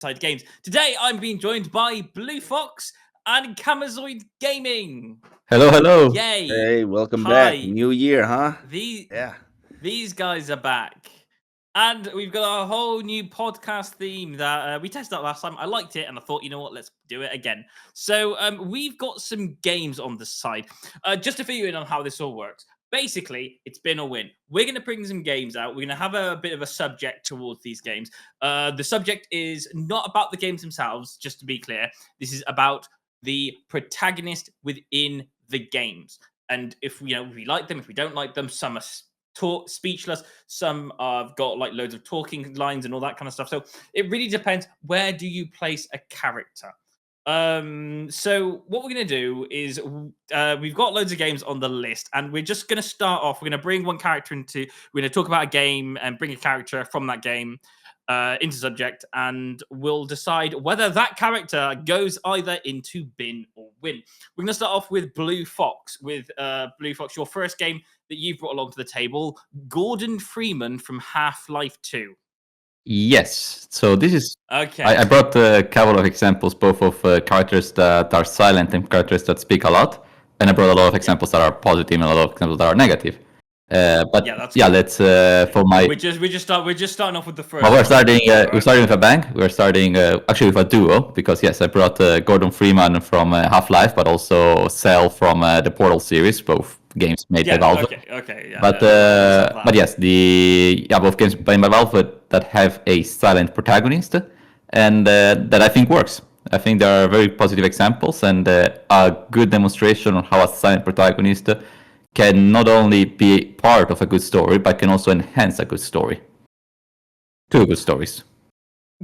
Inside Games. Today I'm being joined by Blue Fox and Camazoid Gaming. Hello, hello. Yay! Hey, welcome back. Hi. New year, huh? The Yeah. these guys are back, and we've got a whole new podcast theme that we tested out last time. I liked it, and I thought, you know what, let's do it again. So we've got some games on the side. Just to fill you in on how this all works. Basically, it's been a win. We're going to bring some games out. We're going to have a bit of a subject towards these games. The subject is not about the games themselves, just to be clear. This is about the protagonist within the games. And if we like them, if we don't like them, some are speechless, some have got like loads of talking lines and all that kind of stuff. So it really depends. Where do you place a character? So what we're going to do is we've got loads of games on the list, and we're just going to start off. We're going to bring one character we're going to talk about a game and bring a character from that game into subject, and we'll decide whether that character goes either into bin or win. We're going to start off with Blue Fox. Blue Fox, your first game that you've brought along to the table, Gordon Freeman from Half-Life 2. Yes. So this is. Okay. I brought a couple of examples, both of characters that are silent and characters that speak a lot, and I brought a lot of examples that are positive and a lot of examples that are negative. But yeah, cool. Let's for my. We're just starting off with the first. Well, we're starting. We're starting with a bang. We're starting actually with a duo because yes, I brought Gordon Freeman from Half-Life, but also Cell from the Portal series, both games made by Valve. Okay. Yeah, but yes, both games made by Valve that have a silent protagonist, and that I think works. I think there are very positive examples and a good demonstration on how a silent protagonist can not only be part of a good story, but can also enhance a good story. Two good stories.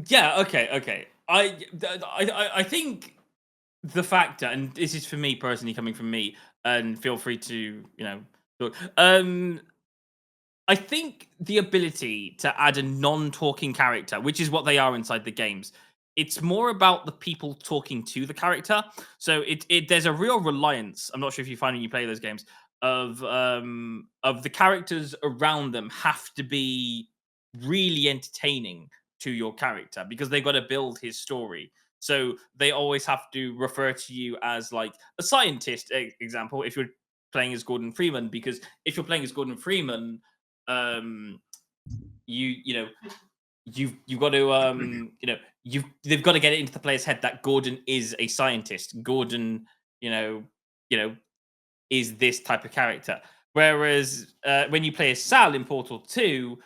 Yeah. Okay. I think the factor, and this is for me personally, coming from me, and feel free to talk. I think the ability to add a non-talking character, which is what they are inside the games, it's more about the people talking to the character. So there's a real reliance. I'm not sure if you find when you play those games of the characters around them have to be really entertaining to your character because they've got to build his story. So they always have to refer to you as like a scientist, example, if you're playing as Gordon Freeman, because if you're playing as Gordon Freeman, you've got to they've got to get it into the player's head that Gordon is a scientist. Gordon, is this type of character. Whereas when you play as Sal in Portal 2,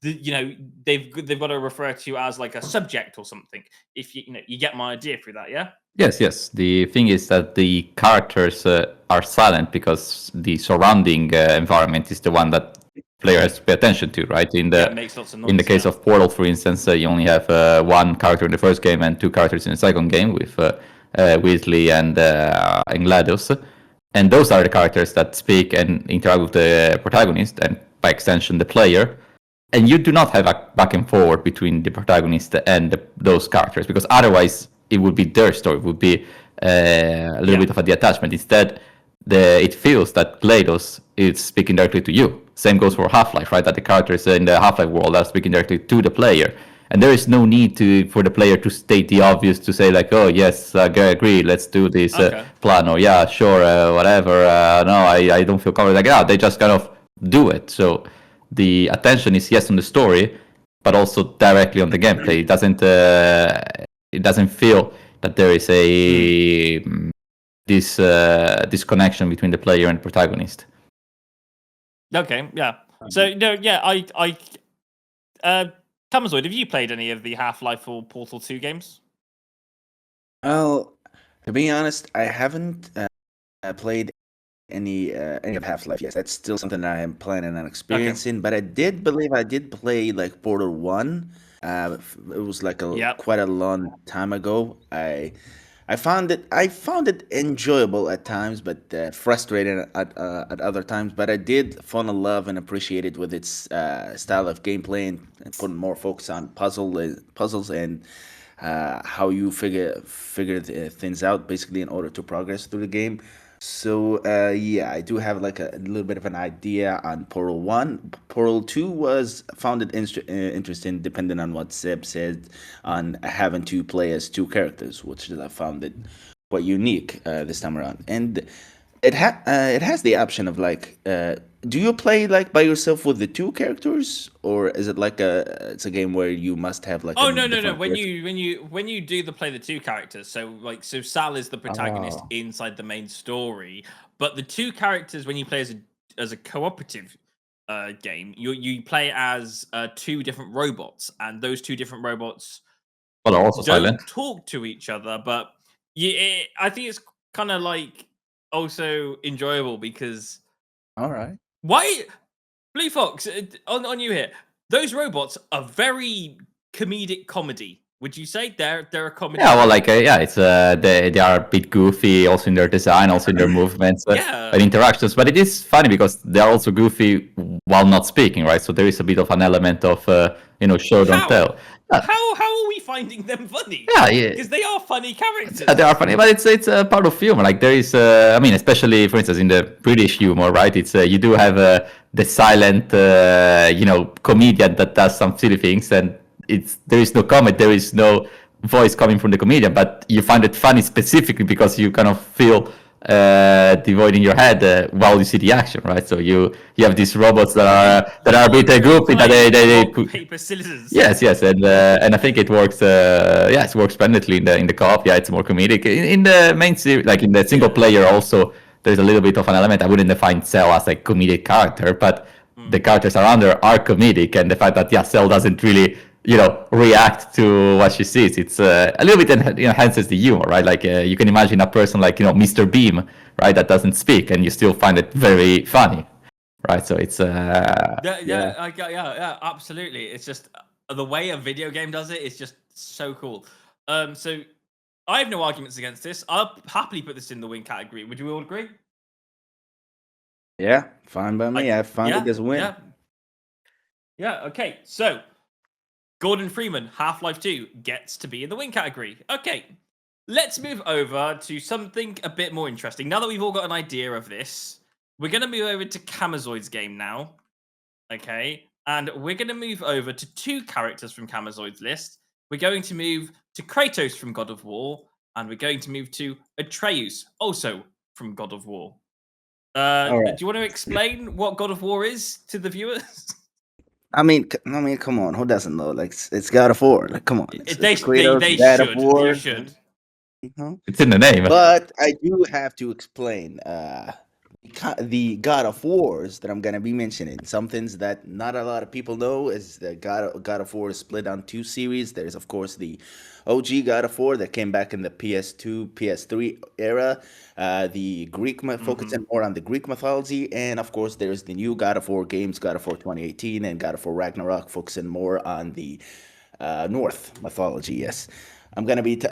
they've got to refer to you as like a subject or something. If you get my idea through that, yeah. Yes. The thing is that the characters are silent because the surrounding environment is the one that player has to pay attention to, right? It makes lots of noise, in the case of Portal, for instance, you only have one character in the first game and two characters in the second game with Weasley and GLaDOS. And those are the characters that speak and interact with the protagonist and by extension the player. And you do not have a back and forward between the protagonist and those characters because otherwise it would be their story. It would be a little bit of a detachment. Instead, it feels that GLaDOS is speaking directly to you. Same goes for Half-Life, right? That the characters in the Half-Life world are speaking directly to the player. And there is no need for the player to state the obvious, to say like, oh, yes, I agree, let's do this plan. Or, yeah, sure, whatever. No, I don't feel comfortable. Like, they just kind of do it. So the attention is, yes, on the story, but also directly on the gameplay. It doesn't feel that there is this connection between the player and protagonist. Okay, yeah. So, Camazoid, have you played any of the Half-Life or Portal 2 games? Well, to be honest, I haven't played any of Half-Life yet. That's still something that I am planning on experiencing. Okay. But I did believe I did play like Portal 1. It was like quite a long time ago. I found it enjoyable at times, but frustrating at other times. But I did fall in love and appreciate it with its style of gameplay and putting more focus on puzzles and how you figure things out basically in order to progress through the game. So yeah, I do have like a little bit of an idea on Portal 1. Portal 2 was found it interesting, depending on what Seb said, on having to play as two characters, which I found it quite unique this time around. And it has the option of like, do you play like by yourself with the two characters, or is it like it's a game where you must have like Oh a no. different When character? you do play the two characters, so Sal is the protagonist Oh, inside the main story, but the two characters when you play as a cooperative game, you play as two different robots, and those two different robots Well, also silent. don't talk to each other, but I think it's kind of like also enjoyable because all right. why Blue Fox on you here. Those robots are very comedic comedy. Would you say they're a comedy? Yeah, well, like yeah, it's they are a bit goofy, also in their design, also in their movements Yeah. and interactions. But it is funny because they are also goofy while not speaking, right? So there is a bit of an element of show don't How? tell. How are we finding them funny? Yeah. Because they are funny characters. They are funny, but it's a part of humor. Like there is, I mean, especially for instance in the British humor, right? It's you do have the silent, comedian that does some silly things, and there is no comment, there is no voice coming from the comedian, but you find it funny specifically because you kind of feel the void in your head while you see the action, right? So you have these robots that are a bit goofy that they rock, paper scissors. Yes, and I think it works. It works splendidly in the co-op. Yeah, it's more comedic. In the main series, like in the single player, also there's a little bit of an element. I wouldn't define Cell as a comedic character, but the characters around her are comedic, and the fact that Cell doesn't really react to what she sees, it's a little bit enhances the humor, right? Like you can imagine a person like Mr. Beam, right, that doesn't speak, and you still find it very funny, right? So it's Yeah, absolutely. It's just the way a video game does it is just so cool. So I have no arguments against this. I'll happily put this in the win category. Would you all agree? Yeah, fine by me. I found it as a win. Yeah. Okay. So Gordon Freeman, Half-Life 2, gets to be in the win category. Okay. Let's move over to something a bit more interesting. Now that we've all got an idea of this, we're going to move over to Camazoid's game now. Okay. And we're going to move over to two characters from Camazoid's list. We're going to move to Kratos from God of War, and we're going to move to Atreus, also from God of War. All right. Do you want to explain what God of War is to the viewers? I mean, come on. Who doesn't know? Like, it's God of War. Like, come on. They Kratos, God of should. War. They should. it's in the name. But I do have to explain the God of Wars that I'm gonna be mentioning. Some things that not a lot of people know is that God of War is split on two series. There's of course the OG God of War that came back in the PS2, PS3 era. The Greek focusing more on the Greek mythology, and of course there's the new God of War games, God of War 2018 and God of War Ragnarok, focusing more on the North mythology. Yes. I'm gonna be the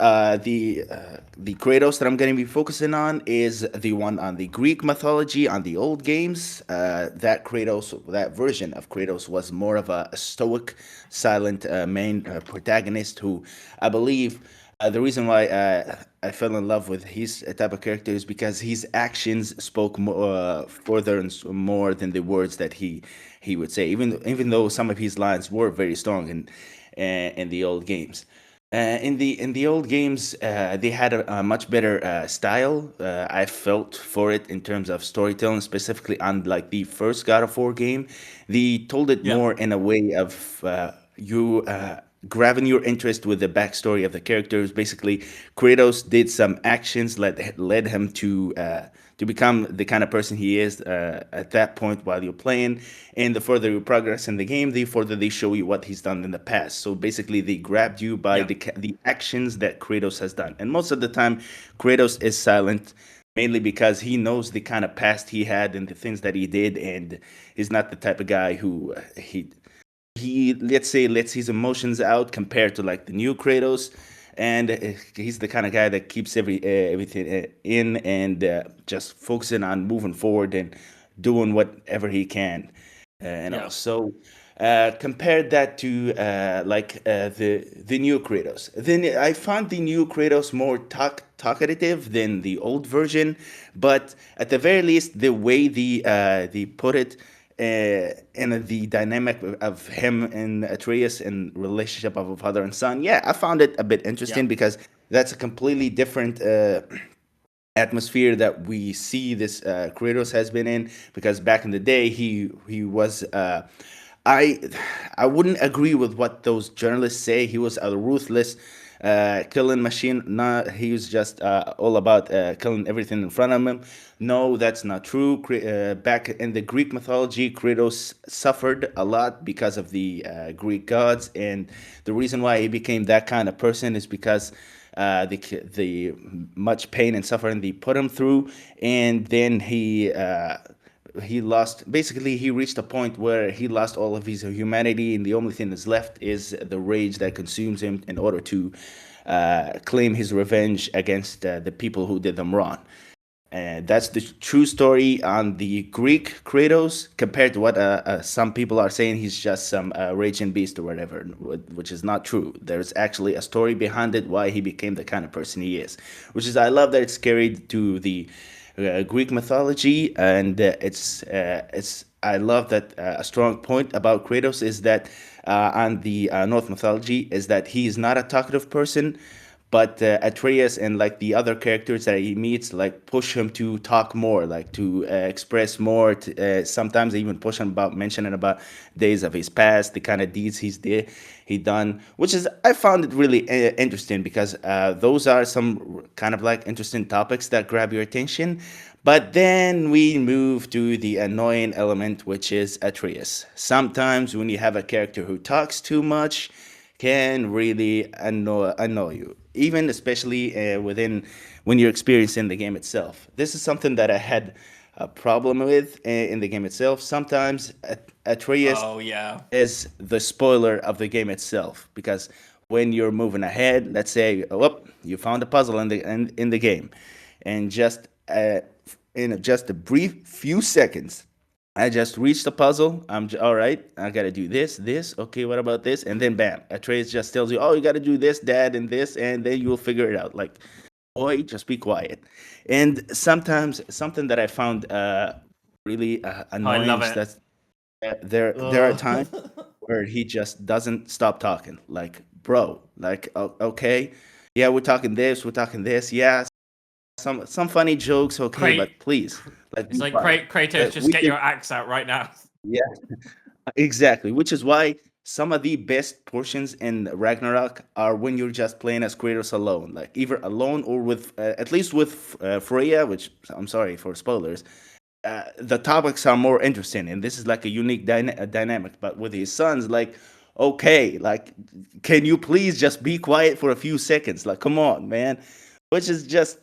Kratos that I'm gonna be focusing on is the one on the Greek mythology on the old games. That version of Kratos was more of a stoic, silent main protagonist who, I believe, the reason why I fell in love with his type of character is because his actions spoke further and more than the words that he would say. Even though some of his lines were very strong in the old games. In the old games, they had a much better style. I felt for it in terms of storytelling, specifically on like the first God of War game. They told it more in a way of you grabbing your interest with the backstory of the characters. Basically, Kratos did some actions that led him to become the kind of person he is at that point while you're playing. And the further you progress in the game, the further they show you what he's done in the past. So basically, they grabbed you by the actions that Kratos has done. And most of the time, Kratos is silent, mainly because he knows the kind of past he had and the things that he did. And he's not the type of guy who he let's say lets his emotions out compared to like the new Kratos. And he's the kind of guy that keeps everything in and just focusing on moving forward and doing whatever he can. So compared that to the new Kratos. Then I found the new Kratos more talkative than the old version, but at the very least, the way they put it in the dynamic of him and Atreus and relationship of a father and son, yeah, I found it a bit interesting because that's a completely different atmosphere that we see this Kratos has been in. Because back in the day, he was. I I wouldn't agree with what those journalists say. He was a ruthless killing machine. Not he was just all about killing everything in front of him. No, that's not true. Back in the Greek mythology, Kratos suffered a lot because of the Greek gods, and the reason why he became that kind of person is because the much pain and suffering they put him through, and then he lost. Basically, he reached a point where he lost all of his humanity, and the only thing that's left is the rage that consumes him in order to claim his revenge against the people who did them wrong. And that's the true story on the Greek Kratos, compared to what some people are saying he's just some raging beast or whatever, which is not true. There's actually a story behind it why he became the kind of person he is, which is I love that it's carried to the Greek mythology, and it's I love that a strong point about Kratos is that on the North mythology is that he is not a talkative person, but Atreus and like the other characters that he meets like push him to talk more, like to express more. Sometimes they even push him about mentioning about days of his past, the kind of deeds he done, which is I found it really interesting because those are some kind of like interesting topics that grab your attention. But then we move to the annoying element, which is Atreus. Sometimes when you have a character who talks too much, can really annoy you, even especially within when you're experiencing the game itself. This is something that I had a problem with in the game itself. Sometimes Atreus Oh yeah. is the spoiler of the game itself, because when you're moving ahead, let's say, oh, you found a puzzle in the game, and just in just a brief few seconds, I just reached the puzzle. All right. I gotta do this. Okay, what about this? And then bam, Atreus just tells you, "Oh, you gotta do this, Dad, and this," and then you'll figure it out. Like, boy, just be quiet. And sometimes something that I found really I annoying love is it. that there are times where he just doesn't stop talking. Like, bro, like, okay, yeah, we're talking this, yeah, some funny jokes, okay, Krat- but please, like, it's be like quiet. Kratos, just We get can, your axe out right now. yeah, exactly. Which is why some of the best portions in Ragnarok are when you're just playing as Kratos alone, like either alone or with at least with Freya, which I'm sorry for spoilers. The topics are more interesting, and this is like a unique dynamic. But with his sons, like, okay, like, can you please just be quiet for a few seconds? Like, come on, man. Which is just,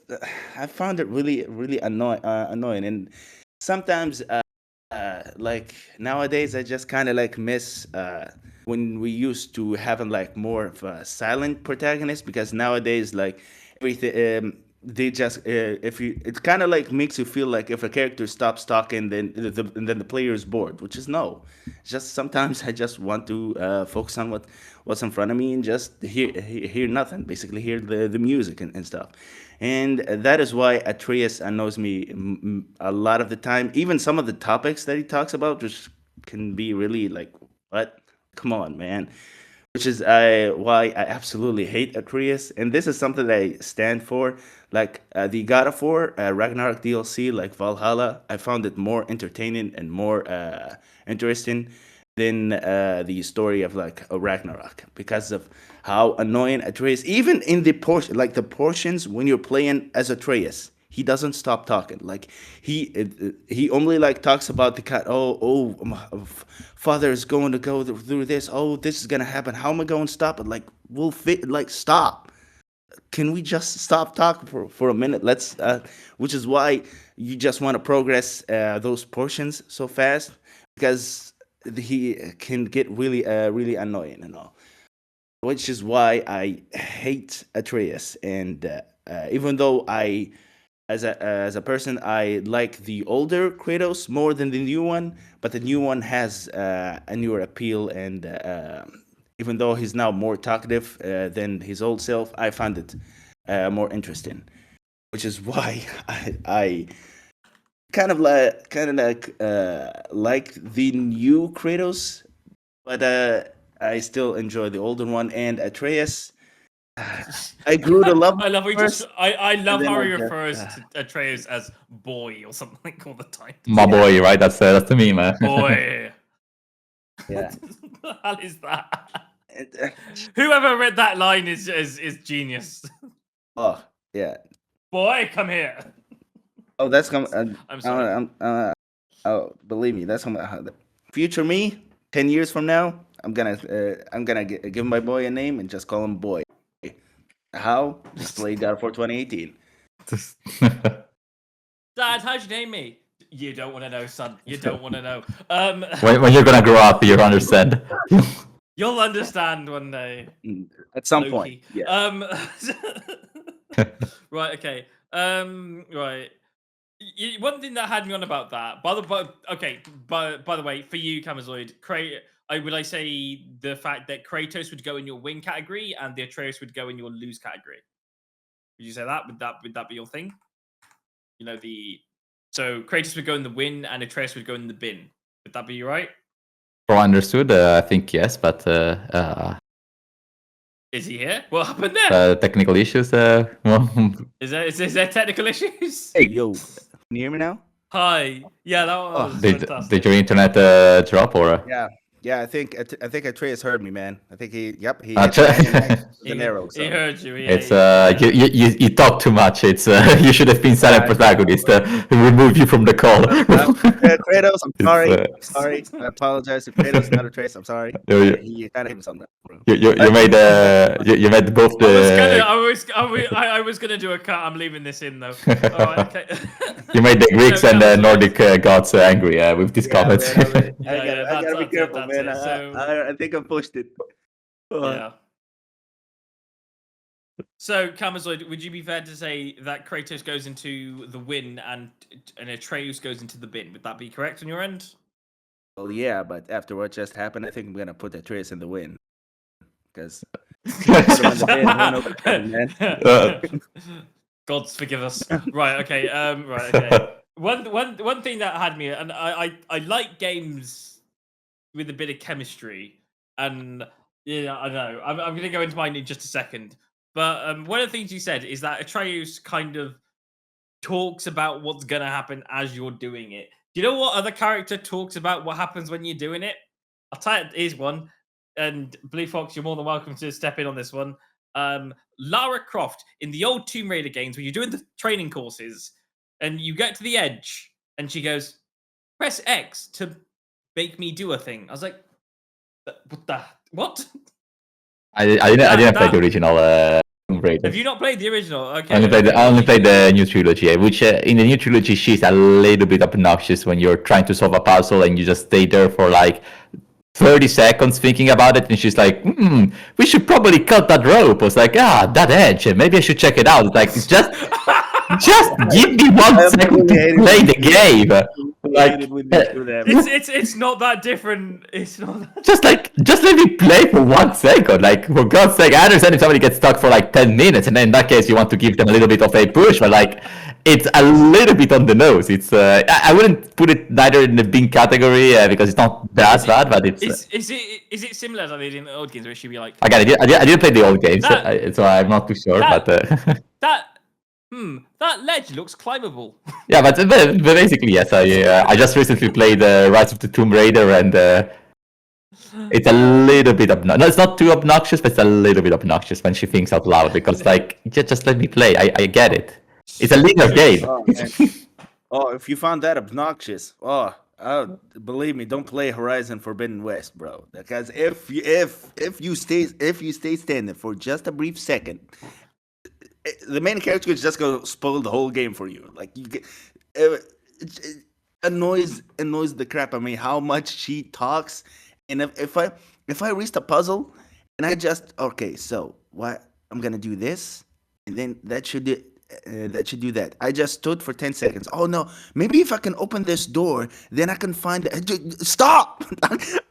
I found it really, really annoying, and sometimes, like nowadays, I just kind of like miss when we used to having like more of a silent protagonist, because nowadays, like everything. They just if you it kind of like makes you feel like if a character stops talking, then the player is bored, which is no. Just sometimes I just want to focus on what's in front of me and just hear nothing, basically hear the music and stuff. And that is why Atreus annoys me a lot of the time. Even some of the topics that he talks about just can be really like, what, come on, man. Which is why I absolutely hate Atreus, and this is something that I stand for. Like the God of War Ragnarok DLC, like Valhalla, I found it more entertaining and more interesting than the story of like a Ragnarok, because of how annoying Atreus. Even in the portion, like the portions when you're playing as Atreus, he doesn't stop talking. Like he only like talks about the cat. Oh, father is going to go through this. Oh, this is gonna happen. How am I going to stop it? Like, we'll fit. Like, stop. Can we just stop talking for a minute? Let's. Which is why you just want to progress those portions so fast, because he can get really annoying and all. Which is why I hate Atreus, and even though I as a person, I like the older Kratos more than the new one, but the new one has a newer appeal, and even though he's now more talkative than his old self, I found it more interesting, which is why I like the new Kratos, but I still enjoy the older one. And Atreus, I grew to love him I love how he first, just. I love then how I he just, refers to Atreus as boy or something all the time. My boy, right? That's the meme. Boy. yeah. What the hell is that? And, Whoever read that line is genius. oh yeah. Boy, come here. Oh, that's coming. I'm sorry. Oh, believe me, that's coming. Future me, 10 years from now, I'm gonna give my boy a name and just call him Boy. How? Just play God for 2018. Dad, how'd you name me? You don't want to know, son. You don't want to know. When you're gonna grow up, you'll understand. You'll understand one day. At some Loki. point. Yeah. Right. Okay. Right. One thing that had me on about that. By the way, for you, Kamazoid, would I say the fact that Kratos would go in your win category and the Atreus would go in your lose category? Would you say that? Would that be your thing? You know, so Kratos would go in the win and Atreus would go in the bin. Would that be right? From what I understood, I think yes, but Is he here? What happened there? technical issues. Is there technical issues? Hey, yo, can you hear me now? Hi. Yeah, that was Did fantastic. your internet drop or? Yeah. I think Atreus heard me, man. I think he He heard heard you. It's you talk too much. It's you should have been silent protagonist. Remove you from the call. Kratos, I'm sorry. It's, Sorry. I apologize to Kratos, not Atreus. I'm sorry. You- He kind of hit me something. Bro. you made both the I was gonna do a cut. I'm leaving this in though. All right, okay. you made the Greeks and the Nordic gods angry with these Yeah, comments. man, I Yeah, gotta be that's it, careful, that's man. it. So- I think I pushed it. Yeah. So, Kamazoid, would you be fair to say that Kratos goes into the win and Atreus goes into the bin? Would that be correct on your end? Well, yeah, but after what just happened, I think I'm gonna put Atreus in the win. Because Gods forgive us. Right. Okay. Right. Okay. One thing that had me, and I like games with a bit of chemistry, and yeah, I know. I'm going to go into mine in just a second. But one of the things you said is that Atreus kind of talks about what's going to happen as you're doing it. Do you know what other character talks about what happens when you're doing it? I'll tell you, here's one. And Blue Fox, you're more than welcome to step in on this one. Lara Croft in the old Tomb Raider games, when you're doing the training courses and you get to the edge and she goes, press X to make me do a thing. I was like, what? I didn't play the original Tomb Raider. Have you not played the original? Okay. I only played the new trilogy, which in the new trilogy she's a little bit obnoxious when you're trying to solve a puzzle and you just stay there for like 30 seconds thinking about it, and she's like, we should probably cut that rope. I was like, that edge, maybe I should check it out. Like, just give me 1 second to play the game. Like, it's not that different. It's not. Just let me play for 1 second. Like, for God's sake, I understand if somebody gets stuck for like 10 minutes, and then in that case you want to give them a little bit of a push, but like, it's a little bit on the nose. It's I wouldn't put it neither in the bin category because it's not that bad, but it's. Is it similar to in the old games where it should be like? Again, I didn't play the old games, so I'm not too sure. But that ledge looks climbable. Yeah, but basically yes. I just recently played Rise of the Tomb Raider, and it's a little bit obnoxious. No, it's not too obnoxious, but it's a little bit obnoxious when she thinks out loud because like just let me play. I get it. It's a linear game. If you found that obnoxious, believe me, don't play Horizon Forbidden West, bro. Because if you stay standing for just a brief second, the main character is just gonna spoil the whole game for you. Like you get, it annoys the crap out of me how much she talks. And if I reached a puzzle and I just so what I'm gonna do this, and then that should that you do that. I just stood for 10 seconds. Oh no, maybe if I can open this door, then I can find stop.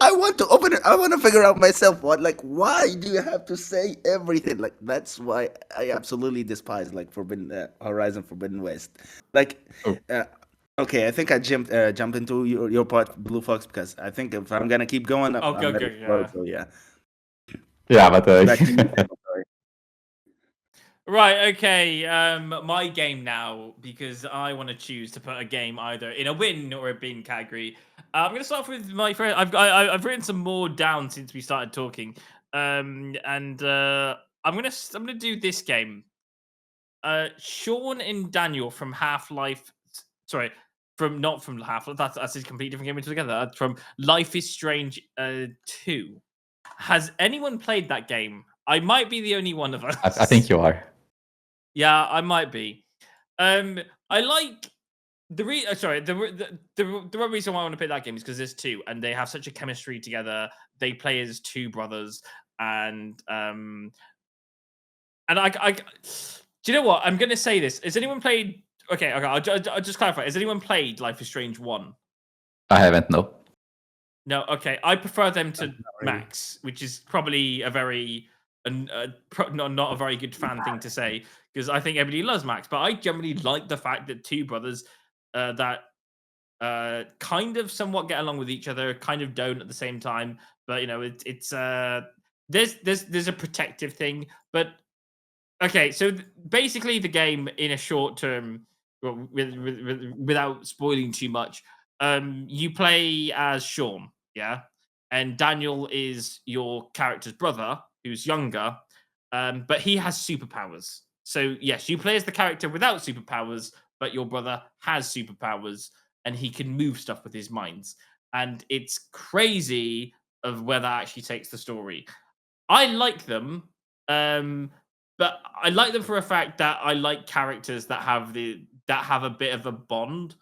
I want to open it. I want to figure out myself why do you have to say everything? Like, that's why I absolutely despise Forbidden Horizon Forbidden West. Like Oh. okay, I think I jump into your part, Blue Fox, because I think if I'm gonna keep going, Oh, I'm go, ready go, to go, yeah. so yeah. Yeah, but Back to you, Sam, sorry. Right, okay. My game now, because I want to choose to put a game either in a win or a bin category. I'm going to start off with my friend. I've written some more down since we started talking, and I'm gonna do this game. Sean and Daniel from Half Life. Sorry, from not from Half Life. That's a completely different game altogether. From Life is Strange 2. Has anyone played that game? I might be the only one of us. I think you are. Yeah, I might be. I like the one reason why I want to play that game is because there's two, and they have such a chemistry together. They play as two brothers, and I do you know what? I'm gonna say this. Has anyone played? Okay, I'll just clarify. Has anyone played Life is Strange 1? I haven't, no. No, okay. I prefer them to Not really. Max, which is probably a very not a very good fan thing to say because I think everybody loves Max, but I generally like the fact that two brothers that kind of somewhat get along with each other, kind of don't at the same time. But it's there's a protective thing. But okay, so basically the game in a short term, well, without spoiling too much, you play as Sean, yeah, and Daniel is your character's brother who's younger, but he has superpowers. So yes, you play as the character without superpowers, but your brother has superpowers and he can move stuff with his minds, and it's crazy of where that actually takes the story. I like them, but I like them for a fact that I like characters that have a bit of a bond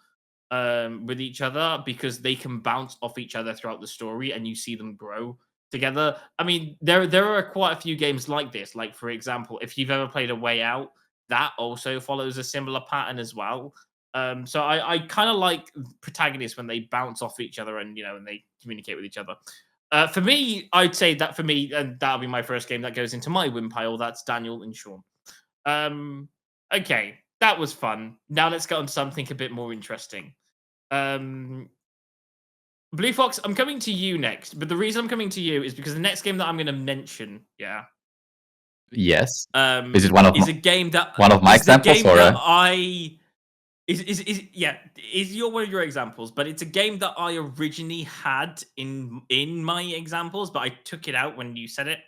with each other because they can bounce off each other throughout the story, and you see them grow together. I mean, there are quite a few games like this. Like for example, if you've ever played A Way Out, that also follows a similar pattern as well. So I kind of like protagonists when they bounce off each other and they communicate with each other. For me, I'd say that for me, and that'll be my first game that goes into my win pile. That's Daniel and Sean. Okay, that was fun. Now let's get on to something a bit more interesting. Blue Fox, I'm coming to you next, but the reason I'm coming to you is because the next game that I'm going to mention, Yes. Is it one of is a game that one of my is the examples, game or that I is one of your examples, but it's a game that I originally had in my examples, but I took it out when you said it.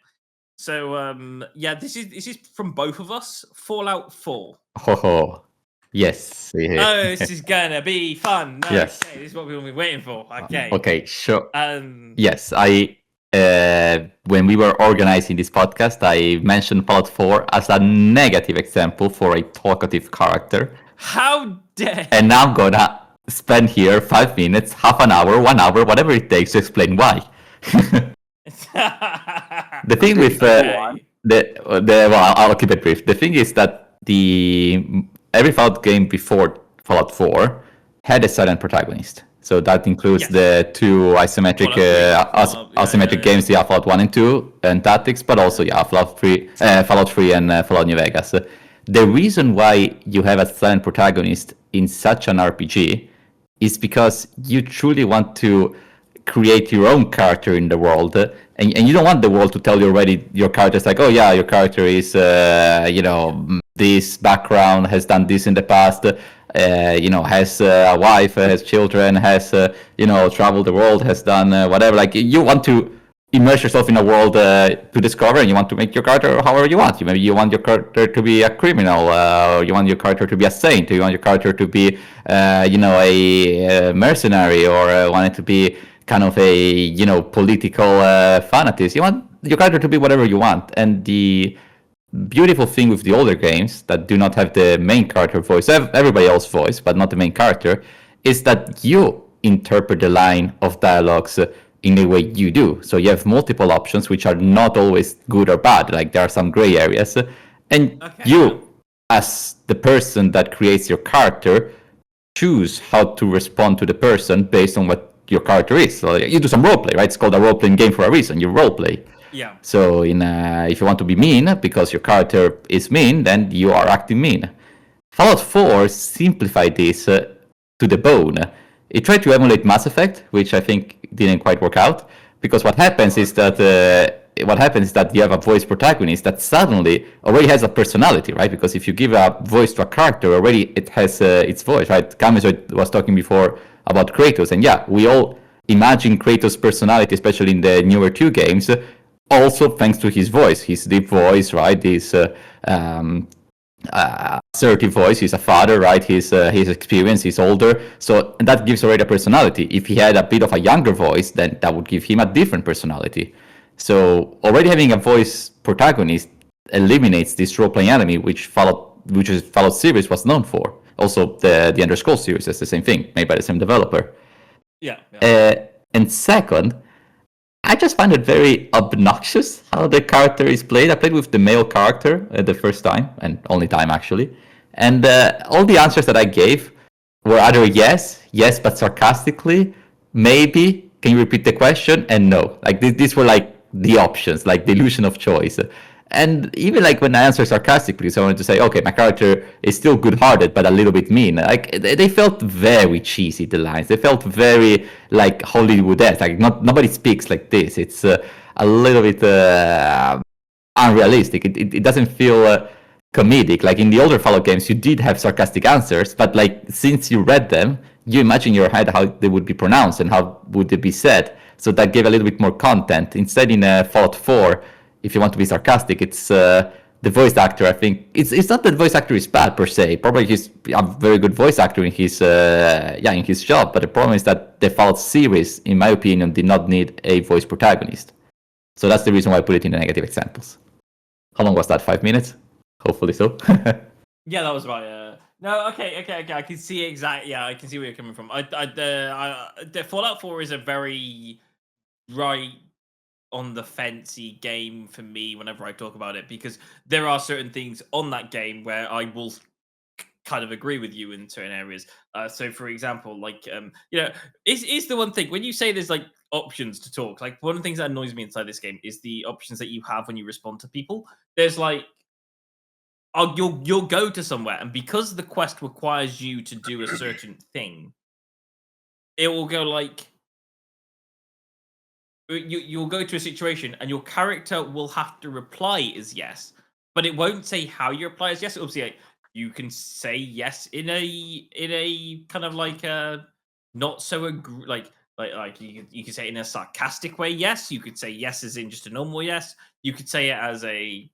So this is from both of us. Fallout 4. Oh, yes. Oh, this is gonna be fun. Okay, Yes. this is what we've been waiting for. Okay. Okay, sure. Um, Yes, when we were organizing this podcast, I mentioned Fallout 4 as a negative example for a talkative character. How dare! And now I'm gonna spend here 5 minutes, half an hour, 1 hour, whatever it takes to explain why. The thing with well, I'll keep it brief. The thing is that every Fallout game before Fallout 4 had a silent protagonist. So that includes the two isometric asymmetric games, Fallout 1 and 2, and Tactics, but also Fallout 3 and Fallout New Vegas. The reason why you have a silent protagonist in such an RPG is because you truly want to create your own character in the world, and you don't want the world to tell you already your character's like, oh yeah, your character is this background, has done this in the past, has a wife, has children, has traveled the world, has done whatever. Like, you want to immerse yourself in a world to discover, and you want to make your character however you want. Maybe you want your character to be a criminal, or you want your character to be a saint, or you want your character to be a mercenary, or want it to be kind of a political fanatist. You want your character to be whatever you want. And the beautiful thing with the older games that do not have the main character voice, everybody else's voice, but not the main character, is that you interpret the line of dialogues in the way you do. So you have multiple options, which are not always good or bad. Like, there are some gray areas, and you as the person that creates your character, choose how to respond to the person based on what your character is. So you do some roleplay, right? It's called a role-playing game for a reason. You roleplay. Yeah. So if you want to be mean because your character is mean, then you are acting mean. Fallout 4 simplified this to the bone. It tried to emulate Mass Effect, which I think didn't quite work out, because what happens is that you have a voice protagonist that suddenly already has a personality, right? Because if you give a voice to a character, already it has its voice, right? Kamis was talking before about Kratos, and yeah, we all imagine Kratos' personality, especially in the newer 2 games, also thanks to his voice, his deep voice, right? His assertive voice. He's a father, right? His experience. He's older, so that gives already a personality. If he had a bit of a younger voice, then that would give him a different personality. So already having a voice protagonist eliminates this role-playing enemy, which Fallout series was known for. Also, the Elder Scrolls series is the same thing, made by the same developer. Yeah. And second, I just find it very obnoxious how the character is played. I played with the male character the first time, and only time actually. And all the answers that I gave were either yes, but sarcastically, maybe, can you repeat the question, and no. Like these were like the options, like the illusion of choice. And even like when I answer sarcastically, so I wanted to say, okay, my character is still good-hearted, but a little bit mean. Like they felt very cheesy, the lines. They felt very like Hollywood-esque. Like nobody speaks like this. It's a little bit unrealistic. It doesn't feel comedic. Like in the older Fallout games, you did have sarcastic answers, but like since you read them, you imagine in your head how they would be pronounced and how would they be said. So that gave a little bit more content. Instead, in Fallout 4, if you want to be sarcastic, it's the voice actor. I think it's not that the voice actor is bad per se. Probably he's a very good voice actor in his in his job. But the problem is that the Fallout series, in my opinion, did not need a voice protagonist. So that's the reason why I put it in the negative examples. How long was that? 5 minutes? Hopefully so. Yeah, that was right. No, okay. I can see exactly. Yeah, I can see where you're coming from. The Fallout 4 is a very right on the fancy game for me whenever I talk about it, because there are certain things on that game where I will kind of agree with you in certain areas. So, for example, like is the one thing when you say there's like options to talk. Like one of the things that annoys me inside this game is the options that you have when you respond to people. There's like you'll go to somewhere, and because the quest requires you to do a certain thing, it will go like you'll go to a situation and your character will have to reply as yes, but it won't say how you reply as yes. It'll say like, you can say yes in a kind of like a not so like you can say it in a sarcastic way. Yes, you could say yes as in just a normal yes. You could say it as a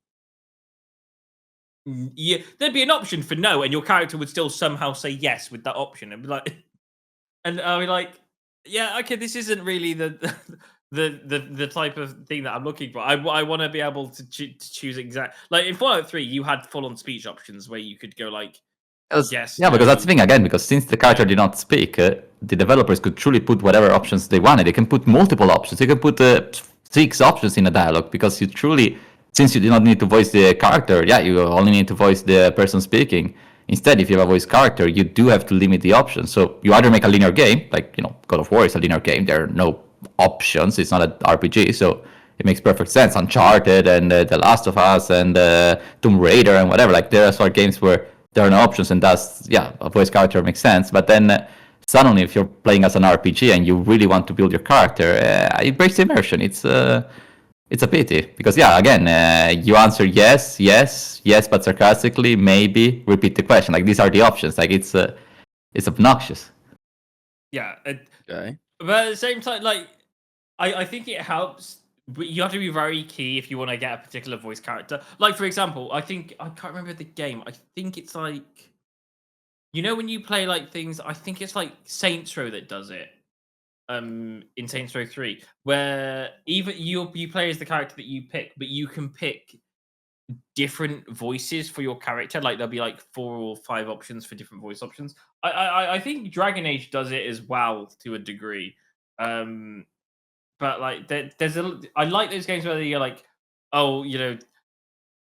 yeah. There'd be an option for no, and your character would still somehow say yes with that option, and be like, and I'll be like, yeah, okay, this isn't really the the type of thing that I'm looking for. I want to be able to choose exact. Like in Fallout 3, you had full on speech options where you could go like yes, yeah, no. because that's the thing again. Because since the character did not speak, the developers could truly put whatever options they wanted. They can put multiple options. They can put 6 options in a dialogue because you truly, since you do not need to voice the character, yeah, you only need to voice the person speaking. Instead, if you have a voice character, you do have to limit the options. So you either make a linear game, like God of War is a linear game. There are no options. It's not an RPG, so it makes perfect sense. Uncharted and The Last of Us and Tomb Raider and whatever. Like there are sort of games where there are no options, and thus, yeah, a voice character makes sense. But then suddenly, if you're playing as an RPG and you really want to build your character, it breaks the immersion. It's a pity because, yeah, again, you answer yes, but sarcastically, maybe repeat the question. Like these are the options. Like it's obnoxious. Yeah, Okay. but at the same time, like I think it helps. But you have to be very key if you want to get a particular voice character. Like for example, I can't remember the game. I think it's like when you play like things. I think it's like Saints Row that does it. In Saints Row 3, where even you play as the character that you pick, but you can pick different voices for your character. Like there'll be like 4 or 5 options for different voice options. I think Dragon Age does it as well to a degree. But like there's I like those games where you're like, oh,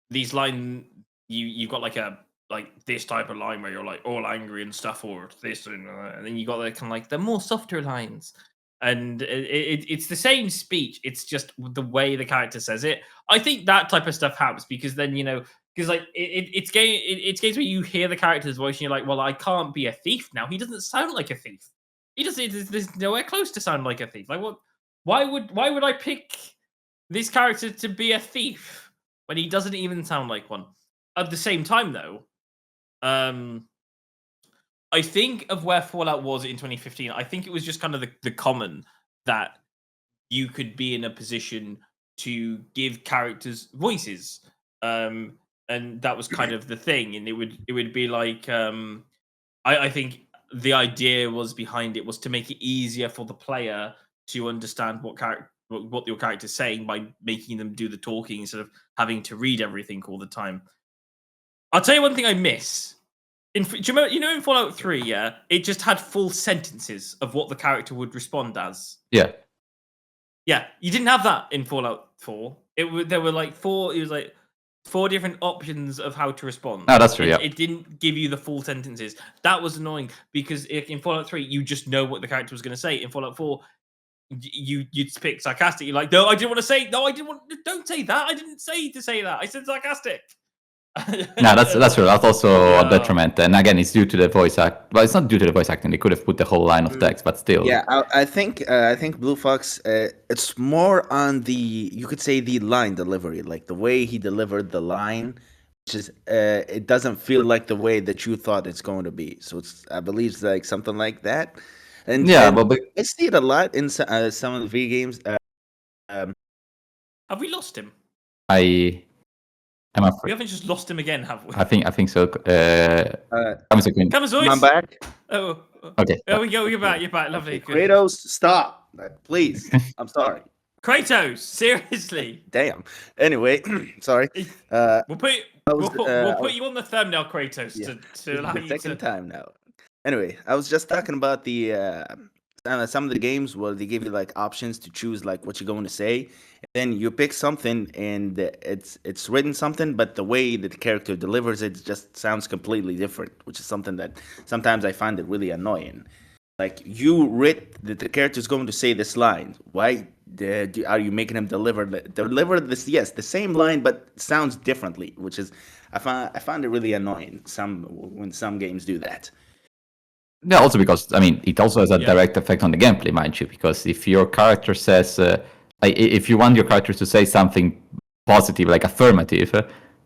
these line you've got like a like this type of line where you're like all angry and stuff, or this, and then you got the kind of like the more softer lines, and it's the same speech. It's just the way the character says it. I think that type of stuff helps because then because like it's games where you hear the character's voice and you're like, well, I can't be a thief now. He doesn't sound like a thief. He doesn't. There's nowhere close to sound like a thief. Like what? Why would I pick this character to be a thief when he doesn't even sound like one? At the same time, though, I think of where Fallout was in 2015. I think it was just kind of the common that you could be in a position to give characters voices, and that was kind of the thing. And it would be like I think the idea was behind it was to make it easier for the player to understand what your character's saying by making them do the talking instead of having to read everything all the time. I'll tell you one thing I miss. Do you remember, in Fallout 3, yeah, it just had full sentences of what the character would respond as. Yeah. Yeah, you didn't have that in Fallout 4. There were like four different options of how to respond. Oh, that's true. Yeah. It didn't give you the full sentences. That was annoying because in Fallout 3, you just know what the character was going to say. In Fallout 4, you'd pick sarcastic. You're like, no, I didn't want to say. No, I didn't want. Don't say that. I didn't say to say that. I said sarcastic. No, that's true. That's also Yeah. a detriment. And again, it's due to the voice act. Well, it's not due to the voice acting. They could have put the whole line of text, but still. Yeah, I think Blue Fox. It's more on you could say the line delivery, like the way he delivered the line, which is it doesn't feel like the way that you thought it's going to be. So I believe it's like something like that. And Yeah, and but I see it a lot in some of the video games. Have we lost him? I'm We afraid. haven't just lost him again, have we? I think so. Come a second. Come on, I'm back. Oh, Okay. there we go. You're back. You're back. Lovely. Good. Kratos, stop, please. I'm sorry. Kratos, seriously. Damn. Anyway, sorry. We'll put we'll put you on the thumbnail, Kratos, Yeah. to allow the you second to. time now. Anyway, I was just talking about some of the games where they give you like options to choose like what you're going to say, and then you pick something and it's written something, but the way that the character delivers it just sounds completely different, which is something that sometimes I find it really annoying. Like you read that the character is going to say this line. Why are you making him deliver this? Yes, the same line, but sounds differently, which is I find it really annoying. When some games do that. Yeah, also because it also has a direct effect on the gameplay, mind you. Because if your character says, if you want your character to say something positive, like affirmative,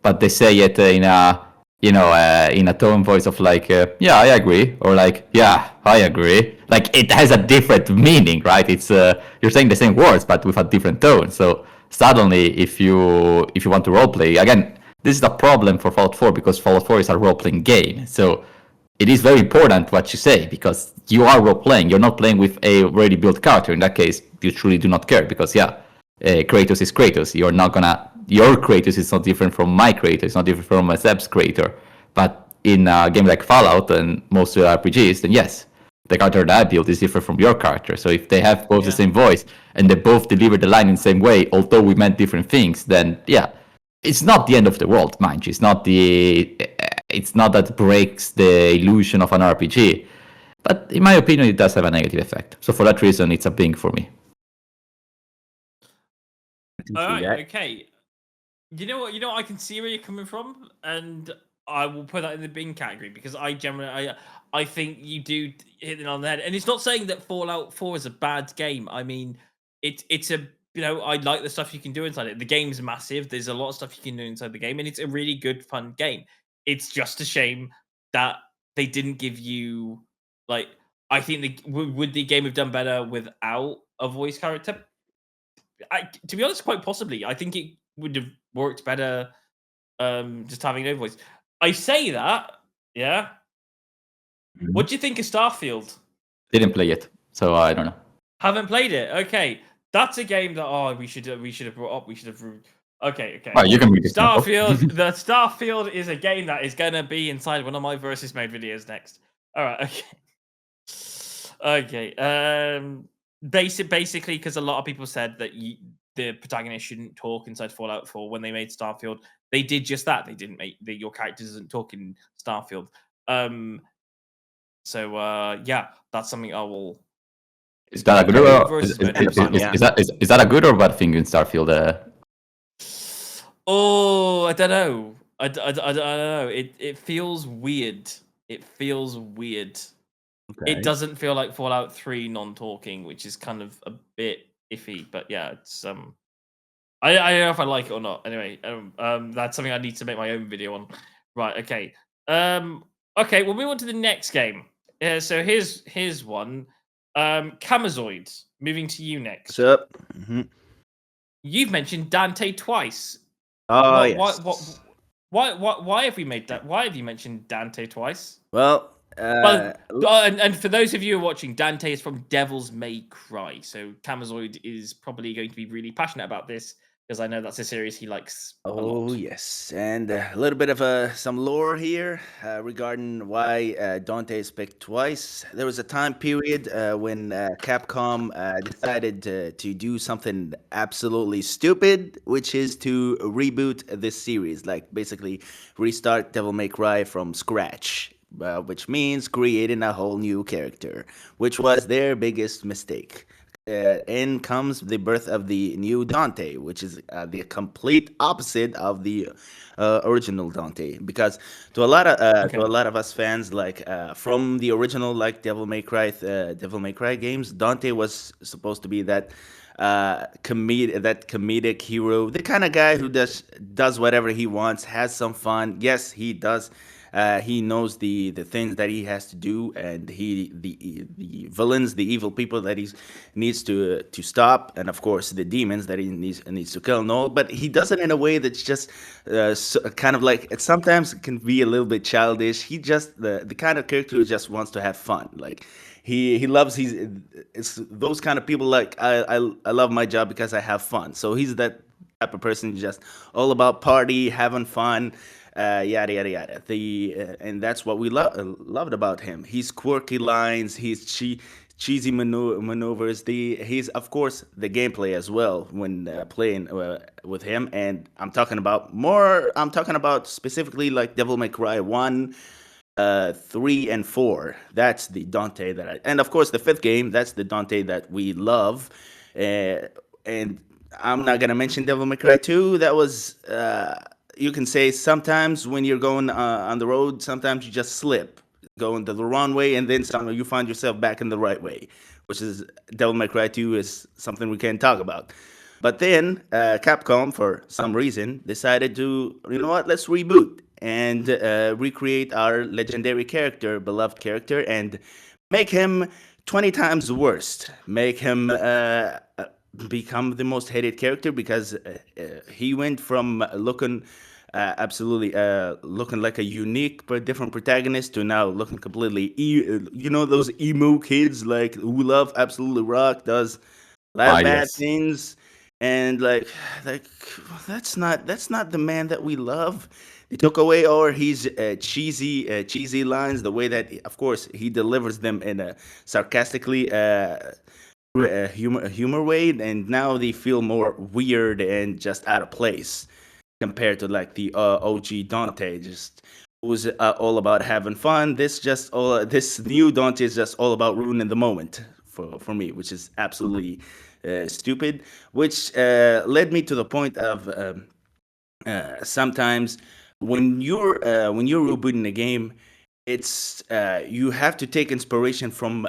but they say it in a tone voice of like, yeah, I agree, or like, yeah, I agree. Like it has a different meaning, right? It's you're saying the same words, but with a different tone. So suddenly, if you want to roleplay, again, this is a problem for Fallout 4 because Fallout 4 is a role-playing game. So it is very important what you say because you are role-playing. You're not playing with a already built character. In that case, you truly do not care because, Kratos is Kratos. Your Kratos is not different from my Kratos. It's not different from Zeb's creator. But in a game like Fallout and most RPGs, then yes, the character that I built is different from your character. So if they have both the same voice and they both deliver the line in the same way, although we meant different things, then it's not the end of the world, mind you. It's not that breaks the illusion of an RPG. But in my opinion, it does have a negative effect. So for that reason, it's a bing for me. All right, okay. You know what? I can see where you're coming from, and I will put that in the bing category because I think you do hit it on the head. And it's not saying that Fallout 4 is a bad game. I mean, it's a I like the stuff you can do inside it. The game's massive. There's a lot of stuff you can do inside the game, and it's a really good, fun game. It's just a shame that they didn't give you like. I think would the game have done better without a voice character? To be honest, quite possibly. I think it would have worked better just having no voice. I say that, yeah. Mhm. What do you think of Starfield? Didn't play it, so I don't know. Haven't played it. Okay, that's a game that we should have brought up. We should have. Okay. Well, you can read it. Starfield. The Starfield is a game that is gonna be inside one of my versus mode videos next. All right. Okay. Basically, because a lot of people said that the protagonist shouldn't talk inside Fallout 4 when they made Starfield. They did just that. They didn't make your character doesn't talk in Starfield. Yeah, that's something I will. Is that a good carry or over. is, It's is, been is, fun. is, is that a good or bad thing in Starfield? Oh, I don't know. I don't know. It feels weird. It feels weird. Okay. It doesn't feel like Fallout 3 non-talking, which is kind of a bit iffy. But yeah, it's I don't know if I like it or not. Anyway, that's something I need to make my own video on. Right. Okay. Okay. We'll move on to the next game. So here's one. Camazoid. Moving to you next. What's up? Mhm. You've mentioned Dante twice. Oh, What? yes. Why have we made that? Why have you mentioned Dante twice? Well, Well, and for those of you who are watching, Dante is from Devil's May Cry, so Camazoid is probably going to be really passionate about this because I know that's a series he likes a oh lot. yes, and a little bit of some lore here regarding why Dante is picked twice. There was a time period when Capcom decided to do something absolutely stupid, which is to reboot this series, like basically restart Devil May Cry from scratch. Which means creating a whole new character, which was their biggest mistake. In comes the birth of the new Dante, which is the complete opposite of the original Dante. Because to a lot of us fans, like from the original, like Devil May Cry games, Dante was supposed to be that comedic hero, the kind of guy who does whatever he wants, has some fun. Yes, he does. He knows the things that he has to do, and the villains, the evil people that he needs to stop, and of course the demons that he needs to kill and all. But he does it in a way that's just kind of like it sometimes can be a little bit childish. He just the kind of character who just wants to have fun. Like he loves it's those kind of people. Like I love my job because I have fun. So he's that type of person, just all about party, having fun. Yada yada yada. And that's what we loved about him. His quirky lines, his cheesy maneuvers. He's of course the gameplay as well when playing with him. And I'm talking about specifically like Devil May Cry 1, 3 and 4. That's the Dante and of course the fifth game. That's the Dante that we love. And I'm not gonna mention Devil May Cry 2. That was. You can say sometimes when you're going on the road, sometimes you just slip, going the wrong way, and then you find yourself back in the right way, which is Devil May Cry 2 is something we can't talk about. But then Capcom, for some reason, decided to, you know what, let's reboot and recreate our legendary character, beloved character, and make him 20 times worse. Make him become the most hated character because he went from looking absolutely looking like a unique but different protagonist to now looking completely those emo kids like who love absolutely rock, does a lot of bad Yes. things, and like that's not the man that we love. They took away all his cheesy lines, the way that of course he delivers them in a sarcastically humor way, and now they feel more weird and just out of place compared to like the OG Dante, just was all about having fun. This new Dante is just all about ruining the moment for me, which is absolutely stupid. Which led me to the point of sometimes when you're rebooting a game, it's you have to take inspiration from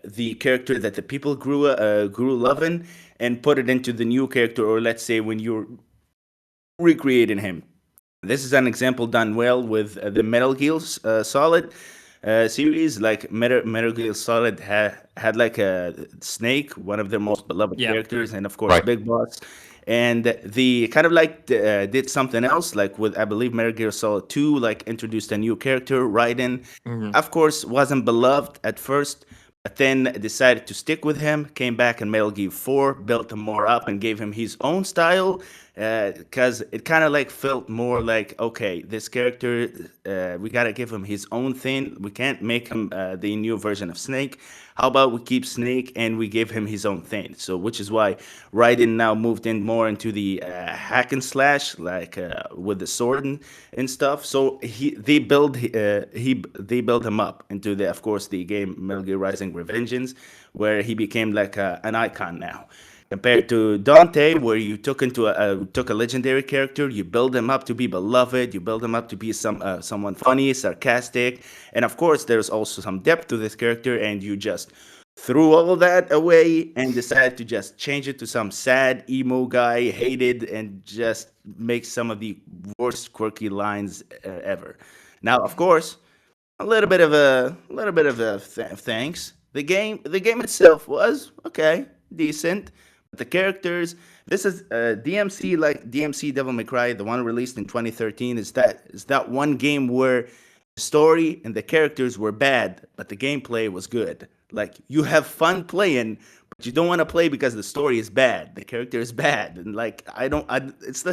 the character that the people grew loving and put it into the new character, or let's say when you're recreating him. This is an example done well with the Metal Gear Solid series. Like Metal Gear Solid had like a Snake, one of their most beloved characters, and of course Right. Big Boss. And the kind of like did something else, like with I believe Metal Gear Solid 2, like introduced a new character, Raiden. Of course, wasn't beloved at first, but then decided to stick with him. Came back in Metal Gear 4, built him more up, and gave him his own style. because it kind of like felt more like, okay, this character, we gotta give him his own thing. We can't make him the new version of Snake. How about we keep Snake and we give him his own thing? So, which is why Raiden now moved in more into the hack and slash, like with the sword and stuff. So they build him up into the, of course, the game Metal Gear Rising: Revengeance, where he became like an icon now. Compared to Dante, where you took a legendary character, you build him up to be beloved, you build him up to be someone funny, sarcastic, and of course there's also some depth to this character, and you just threw all that away and decided to just change it to some sad emo guy, hated, and just make some of the worst quirky lines ever. Now, of course, a little bit of thanks. The game itself was okay, decent. But the characters, this is DMC, like DMC Devil May Cry, the one released in 2013. Is that one game where the story and the characters were bad, but the gameplay was good. Like, you have fun playing, but you don't want to play because the story is bad, the character is bad, and like it's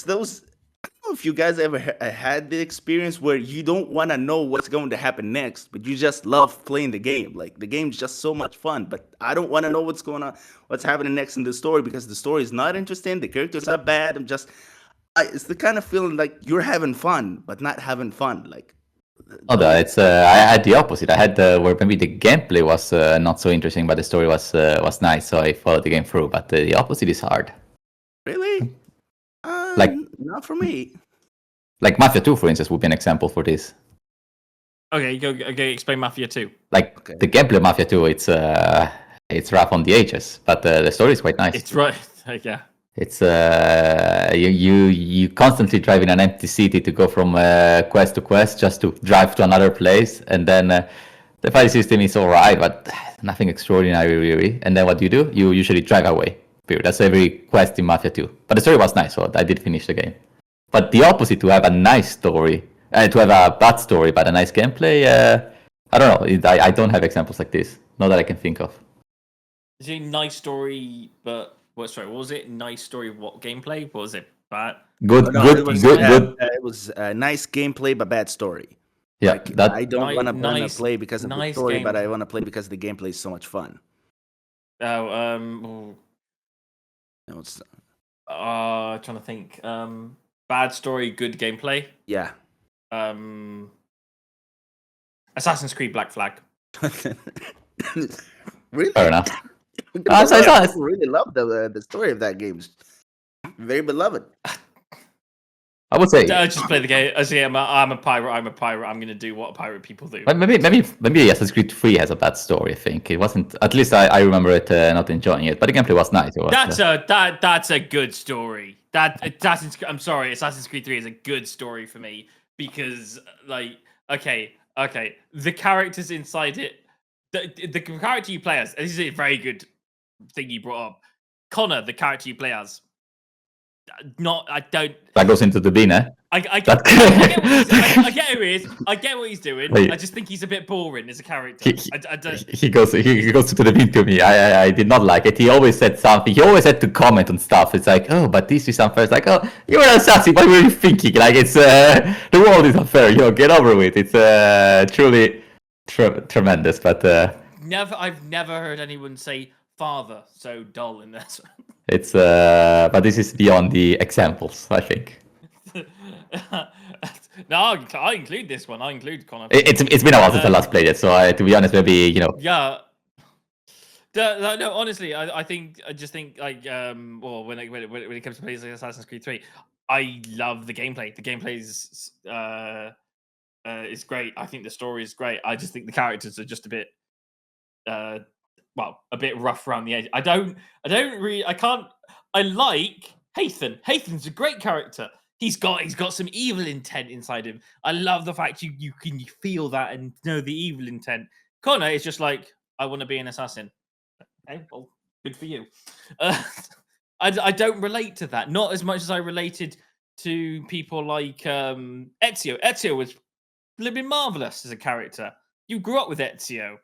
those. I don't know if you guys ever had the experience where you don't want to know what's going to happen next, but you just love playing the game. Like, the game's just so much fun, but I don't want to know what's happening next in the story because the story is not interesting. The characters are bad. It's the kind of feeling like you're having fun, but not having fun. Like, Oh, no, it's I had the opposite. I had where maybe the gameplay was not so interesting, but the story was nice, so I followed the game through. But the opposite is hard. really? Like- Not for me. Like Mafia 2, for instance, would be an example for this. Okay, explain Mafia 2. Like Okay. the gameplay of Mafia 2, it's rough on the edges, but the story is quite nice. It's right. Yeah. It's you constantly drive in an empty city to go from quest to quest just to drive to another place, and then the fight system is alright, but nothing extraordinary really. And then what do? You usually drive away. Period. That's every quest in Mafia 2. But the story was nice, so I did finish the game. But the opposite, to have a nice story, to have a bad story but a nice gameplay, I don't know. I don't have examples like this. Not that I can think of. Is it a nice story, but what was it? Nice story, what gameplay? What was it? Bad? Good. It was a nice gameplay but bad story. Yeah, Like, that I don't want to nice- play because of the nice story, but game. I want to play because the gameplay is so much fun. Oh, You know, it's, trying to think. Bad story, good gameplay. yeah. Assassin's Creed Black Flag. Really? fair enough. I really love the story of that game. It's very beloved. I would say Just play the game. I see. I'm a pirate. I'm gonna do what pirate people do. maybe Assassin's Creed 3 has a bad story. I think it wasn't. At least I remember it not enjoying it, but the gameplay was nice. It was, That's a good story. I'm sorry, Assassin's Creed 3 is a good story for me because, like, okay, the characters inside it, the character you play as. This is a very good thing you brought up. Connor, the character you play as. that goes into the bin, eh? I get who he is. I get what he's doing. Wait. I just think he's a bit boring as a character. I don't. He goes to the bin to me. I did not like it. He always said something. He always had to comment on stuff. It's like, oh, but this is unfair. It's like, oh, you're an assassin. What were you thinking? Like, it's the world is unfair. Get over it. It's truly tremendous. But I've never heard anyone say father so dull in this. it's but this is beyond the examples, I think. No, I include this one. I include Connor. It's been a while since I last played it, so to be honest, maybe Yeah. No, honestly, I just think like well, when it comes to playing Assassin's Creed 3, I love the gameplay. The gameplay is great. I think the story is great. I just think the characters are just a bit a bit rough around the edge. I like Hathan. Hathan's a great character. He's got some evil intent inside him. I love the fact you can feel that and know the evil intent. Connor is just like, I want to be an assassin. Okay, well, good for you. I don't relate to that. Not as much as I related to people like Ezio. Ezio was living marvelous as a character. You grew up with Ezio.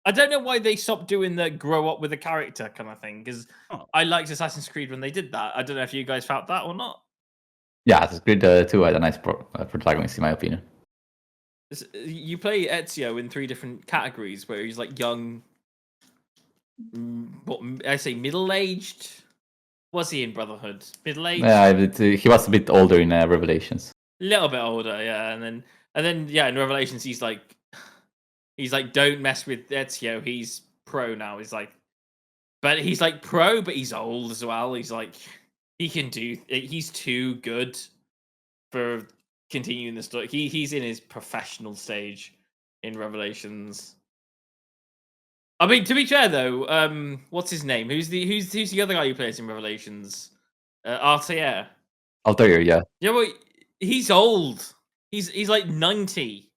I don't know why they stopped doing the grow up with a character kind of thing, because Oh. I liked Assassin's Creed when they did that. I don't know if you guys felt that or not. Yeah, Assassin's Creed 2 had a nice protagonist, in my opinion. You play Ezio in 3 different categories, where he's like young, what I say, middle-aged. Was he in Brotherhood? Middle-aged? Yeah, he was a bit older in Revelations. A little bit older, yeah, and then yeah, in Revelations he's like, don't mess with Ezio. He's pro now. But he's like pro, but he's old as well. He's like, he's too good for continuing the story. He's in his professional stage in Revelations. I mean, to be fair though, what's his name? Who's the other guy who plays in Revelations? Altair. Altair, yeah. Yeah, well, he's old. He's like 90,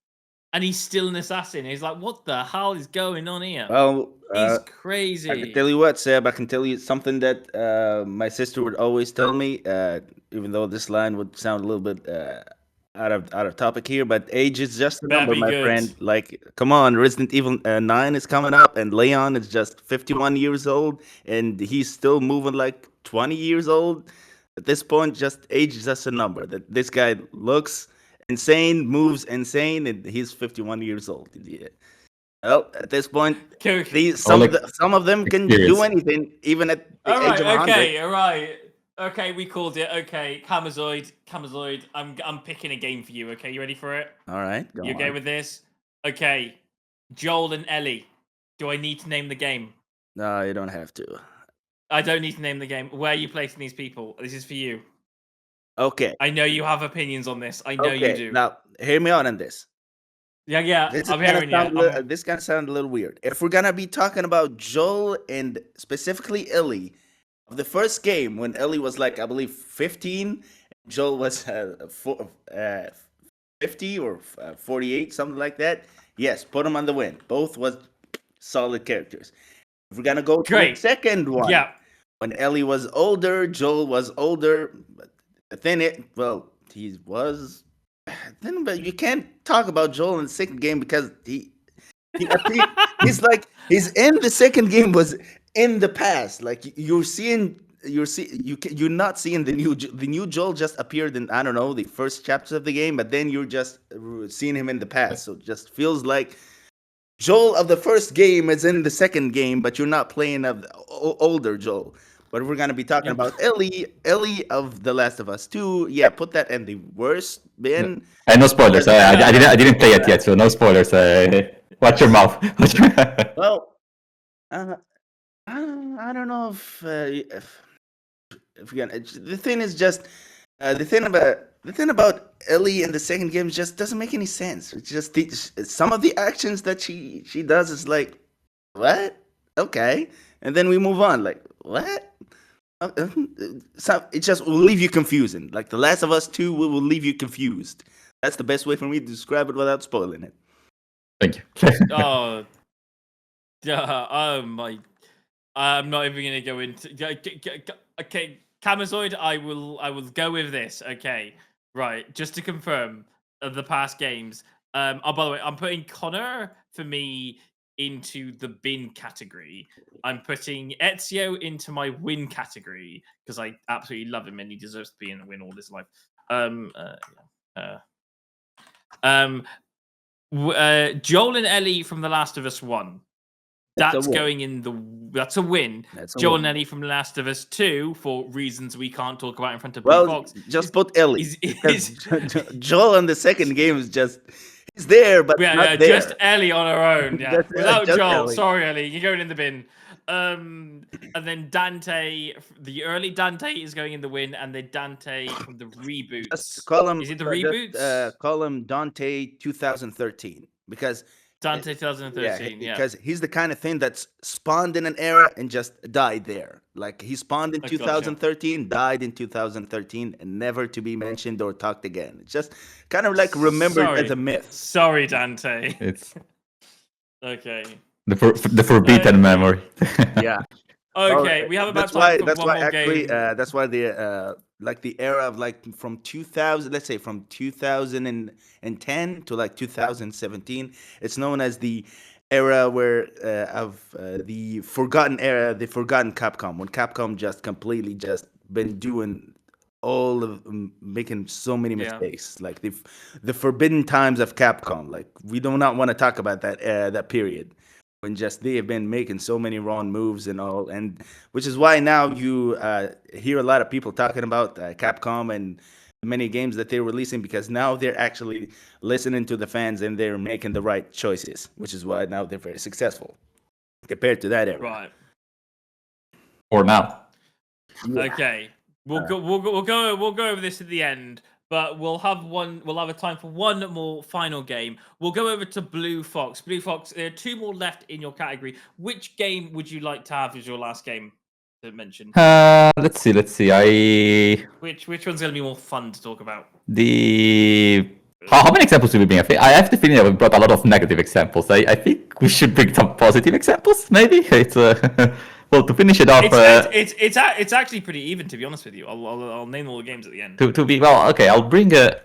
and he's still an assassin. He's like, what the hell is going on here? Well, He's crazy. I can tell you what, Seb. I can tell you something that my sister would always tell me. Even though this line would sound a little bit out of topic here, but age is just a Better number, be my good. friend. Like, come on, Resident Evil 9 is coming up, and Leon is just 51 years old, and he's still moving like 20 years old. At this point, just age is just a number. That this guy looks insane, moves insane, and he's 51 years old. Yeah. Well, at this point, some of them can do anything, even at the age of 100. All right. Okay, we called it. Okay, Kamazoid. I'm picking a game for you. Okay, you ready for it? All right. You okay with this? Okay, Joel and Ellie. Do I need to name the game? No, you don't have to. I don't need to name the game. Where are you placing these people? This is for you. Okay. I know you have opinions on this. I know you do. Now, hear me out on this. Yeah. I'm hearing you. This gonna sound a little weird. If we're gonna be talking about Joel and specifically Ellie, of the first game when Ellie was like, I believe 15, Joel was 50 or 48, something like that. Yes, put them on the win. Both was solid characters. If we're gonna go to the second one, yeah. When Ellie was older, Joel was older. But then he was. Then, but you can't talk about Joel in the second game because he's in the second game was in the past. Like you're not seeing the new Joel just appeared in, I don't know, the first chapters of the game, but then you're just seeing him in the past. So it just feels like Joel of the first game is in the second game, but you're not playing of the older Joel. But we're gonna be talking about Ellie of The Last of Us 2. Yeah, put that in the worst bin. And no spoilers. I didn't play it yet, so no spoilers. Watch your mouth. Well, I don't know if we're gonna. The thing is just the thing about Ellie in the second game just doesn't make any sense. It's just some of the actions that she does is like, what? Okay, and then we move on. Like, what? So it just will leave you confusing. Like The Last of Us 2 will leave you confused. That's the best way for me to describe it without spoiling it. Thank you. Oh my! I'm not even gonna go into. Okay, Kamazoid, I will go with this. Okay, right. Just to confirm the past games. By the way, I'm putting Connor for me into the bin category. I'm putting Ezio into my win category because I absolutely love him and he deserves to be in the win all his life. Joel and Ellie from The Last of Us 1. That's going in that's a win. Joel and Ellie from The Last of Us 2, for reasons we can't talk about in front of Fox. Just put Ellie. Joel in the second game is just he's there, but not there. Just Ellie on her own. Yeah, without Joel. Ellie. Sorry, Ellie, you're going in the bin. And then Dante, the early Dante is going in the win, and then Dante from the reboots. Just call him. Is it the reboots? Call him Dante 2013 because. Dante 2013, yeah. Because he's the kind of thing that's spawned in an era and just died there. Like he spawned in 2013, died in 2013, and never to be mentioned or talked again. It's just kind of like remembered as a myth. Sorry, Dante. It's okay. The forbidden memory. Yeah. Okay, we have about time for one more game. That's why the like the era of like from 2000, let's say from 2010 to like 2017, it's known as the era where of the forgotten era, the forgotten Capcom, when Capcom just completely just been doing all of making so many Yeah. mistakes, like the forbidden times of Capcom. Like we do not want to talk about that period when just they have been making so many wrong moves and all, and which is why now you hear a lot of people talking about Capcom and many games that they're releasing, because now they're actually listening to the fans and they're making the right choices, which is why now they're very successful compared to that era. Right. For now. Yeah. Okay. We'll go over this at the end, but we'll have a time for one more final game. We'll go over to Blue Fox. Blue Fox, there are two more left in your category. Which game would you like to have as your last game to mention? Let's see. Which one's going to be more fun to talk about? How many examples do we bring? I have the feeling that we brought a lot of negative examples. I think we should bring some positive examples, maybe. It's well, to finish it off. It's actually pretty even, to be honest with you. I'll name all the games at the end. To be well, okay. I'll bring a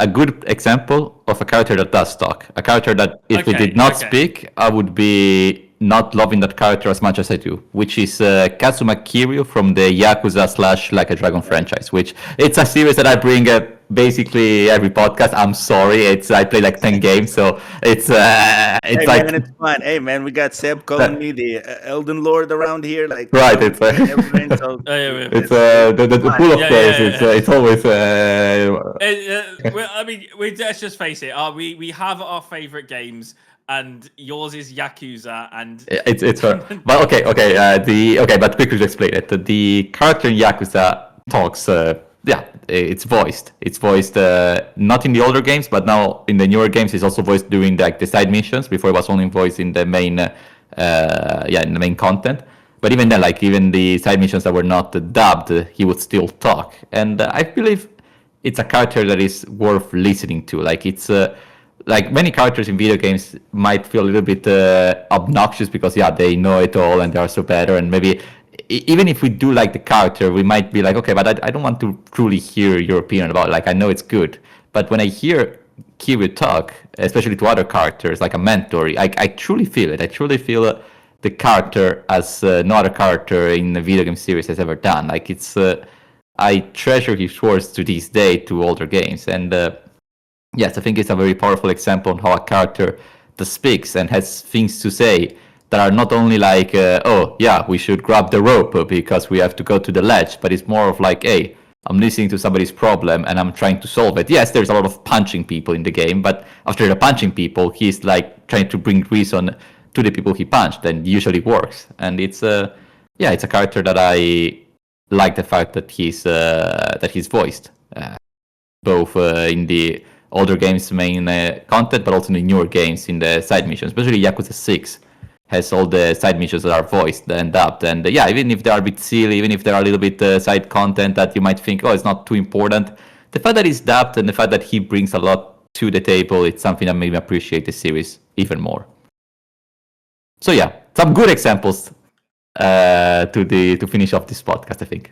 good example of a character that does talk. A character that, if he did not speak, I would be not loving that character as much as I do, which is Kazuma Kiryu from the Yakuza / Like a Dragon franchise, which it's a series that I bring basically every podcast. I'm sorry, I play like 10 games, so it's Hey like man, it's fun. Hey man, we got Seb calling me the Elden Lord around here, like right. It's everything, so it's the pool of players. It's always. Well, I mean, let's just face it. We have our favorite games, and yours is Yakuza, and it's but okay. But quickly to explain it. The character in Yakuza talks. It's voiced. It's voiced not in the older games, but now in the newer games, it's also voiced during like the side missions. Before it was only voiced in the main, in the main content. But even then, like even the side missions that were not dubbed, he would still talk. And I believe it's a character that is worth listening to. Like it's like many characters in video games might feel a little bit obnoxious because they know it all and they are so better, and maybe even if we do like the character, we might be like, okay, but I don't want to truly hear your opinion about it. Like I know it's good, but when I hear Kiryu talk, especially to other characters like a mentor, I truly feel it. I truly feel the character as no other character in the video game series has ever done. Like it's I treasure his words to this day to older games, and yes, I think it's a very powerful example on how a character that speaks and has things to say that are not only like, we should grab the rope because we have to go to the ledge, but it's more of like, hey, I'm listening to somebody's problem and I'm trying to solve it. Yes, there's a lot of punching people in the game, but after the punching people, he's like trying to bring reason to the people he punched, and usually works. And it's a character that I like the fact that he's voiced, both in the older games main content, but also in the newer games in the side missions, especially Yakuza 6 has all the side missions that are voiced and dubbed. And even if they are a bit silly, even if they are a little bit side content that you might think, it's not too important, the fact that it's dubbed and the fact that he brings a lot to the table, it's something that made me appreciate the series even more. So some good examples to finish off this podcast, I think.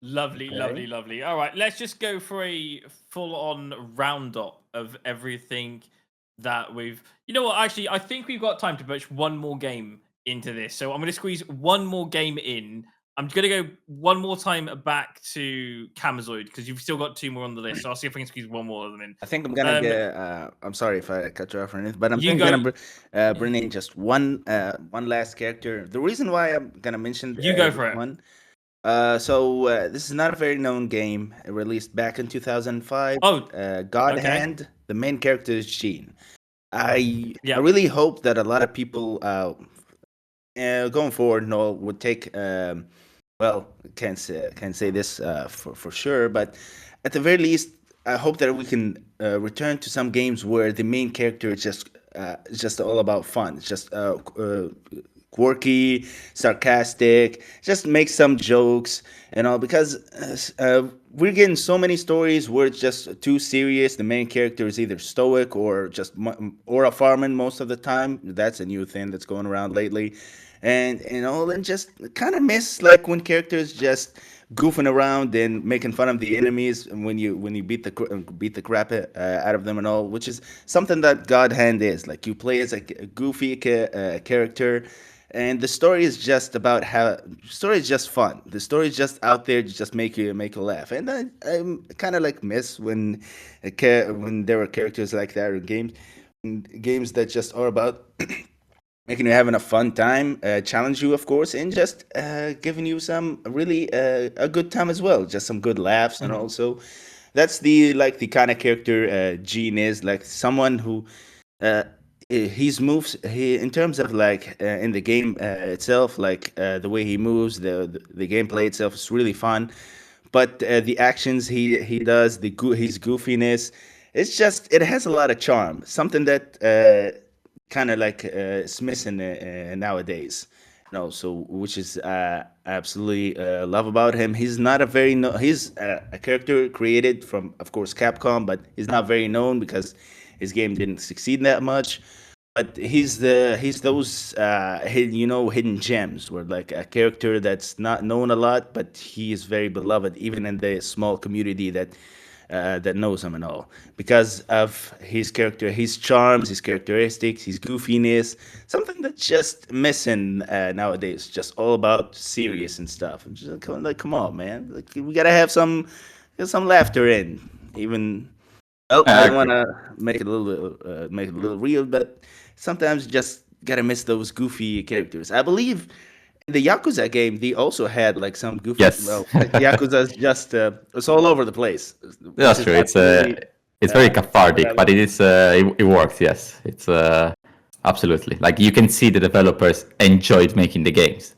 Lovely. All right, let's just go for a full-on roundup of everything that we've... You know what, actually, I think we've got time to push one more game into this. So I'm going to squeeze one more game in. I'm going to go one more time back to Camazoid, because you've still got two more on the list. So I'll see if I can squeeze one more of them in. I think I'm going to get... I'm sorry if I cut you off or anything, but I'm going to bring in just one last character. The reason why I'm going to mention... You go for it. One, this is not a very known game. It released back in 2005. God Hand. The main character is Gene. I really hope that a lot of people going forward would take can't say this for sure, but at the very least I hope that we can return to some games where the main character is just all about fun. It's just quirky, sarcastic, just make some jokes and all, because we're getting so many stories where it's just too serious. The main character is either stoic or a farmer most of the time. That's a new thing that's going around lately. And just kind of miss like when characters just goofing around and making fun of the enemies and when you beat the crap out of them and all, which is something that God Hand is. Like you play as a goofy character, and the story is just about how story is just fun. The story is just out there to just make you laugh. And I kind of like miss when when there are characters like that in games that just are about making you having a fun time, challenge you, of course, and just giving you some really a good time as well, just some good laughs, and also that's the kind of character Gene is, like someone who uh, he's moves he in terms of like in the game itself, like the way he moves, the gameplay itself is really fun, but the actions he does, his goofiness, it's just it has a lot of charm, something that kind of like is missing nowadays. No, so which is absolutely love about him. He's not a very he's a character created from, of course, Capcom, but he's not very known because his game didn't succeed that much. But he's those hidden gems, where like a character that's not known a lot, but he is very beloved even in the small community that knows him and all, because of his character, his charms, his characteristics, his goofiness, something that's just missing nowadays. Just all about serious and stuff. And just like, come on, man, like, we gotta have get some laughter in, even. Well, I I don't agree. want to make it a little real, but sometimes you just gotta miss those goofy characters. I believe in the Yakuza game they also had like some goofy. Yes. Well, Yakuza is just it's all over the place, which That's is true. absolutely It's very what I cathartic, but love. it works. Yes, it's absolutely, like you can see the developers enjoyed making the games,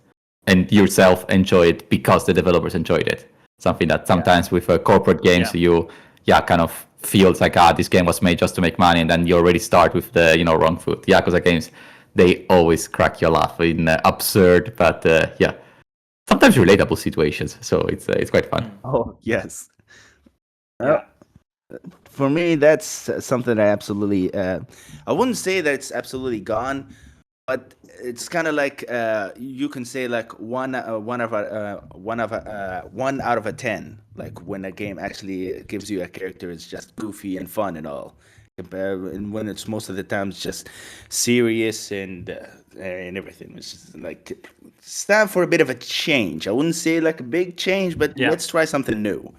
and yourself enjoyed because the developers enjoyed it. Something that sometimes with corporate games Yeah. you kind of feels like this game was made just to make money, and then you already start with the wrong foot. Yakuza games, they always crack your laugh in absurd but sometimes relatable situations. So it's quite fun. Oh yes. Yeah. Well, for me, that's something I absolutely. I wouldn't say that it's absolutely gone, but it's kind of like you can say like one out of a 10. Like when a game actually gives you a character, it's just goofy and fun and all. And when it's most of the time it's just serious and everything. It's just like it's time for a bit of a change. I wouldn't say like a big change, but Yeah. let's try something new,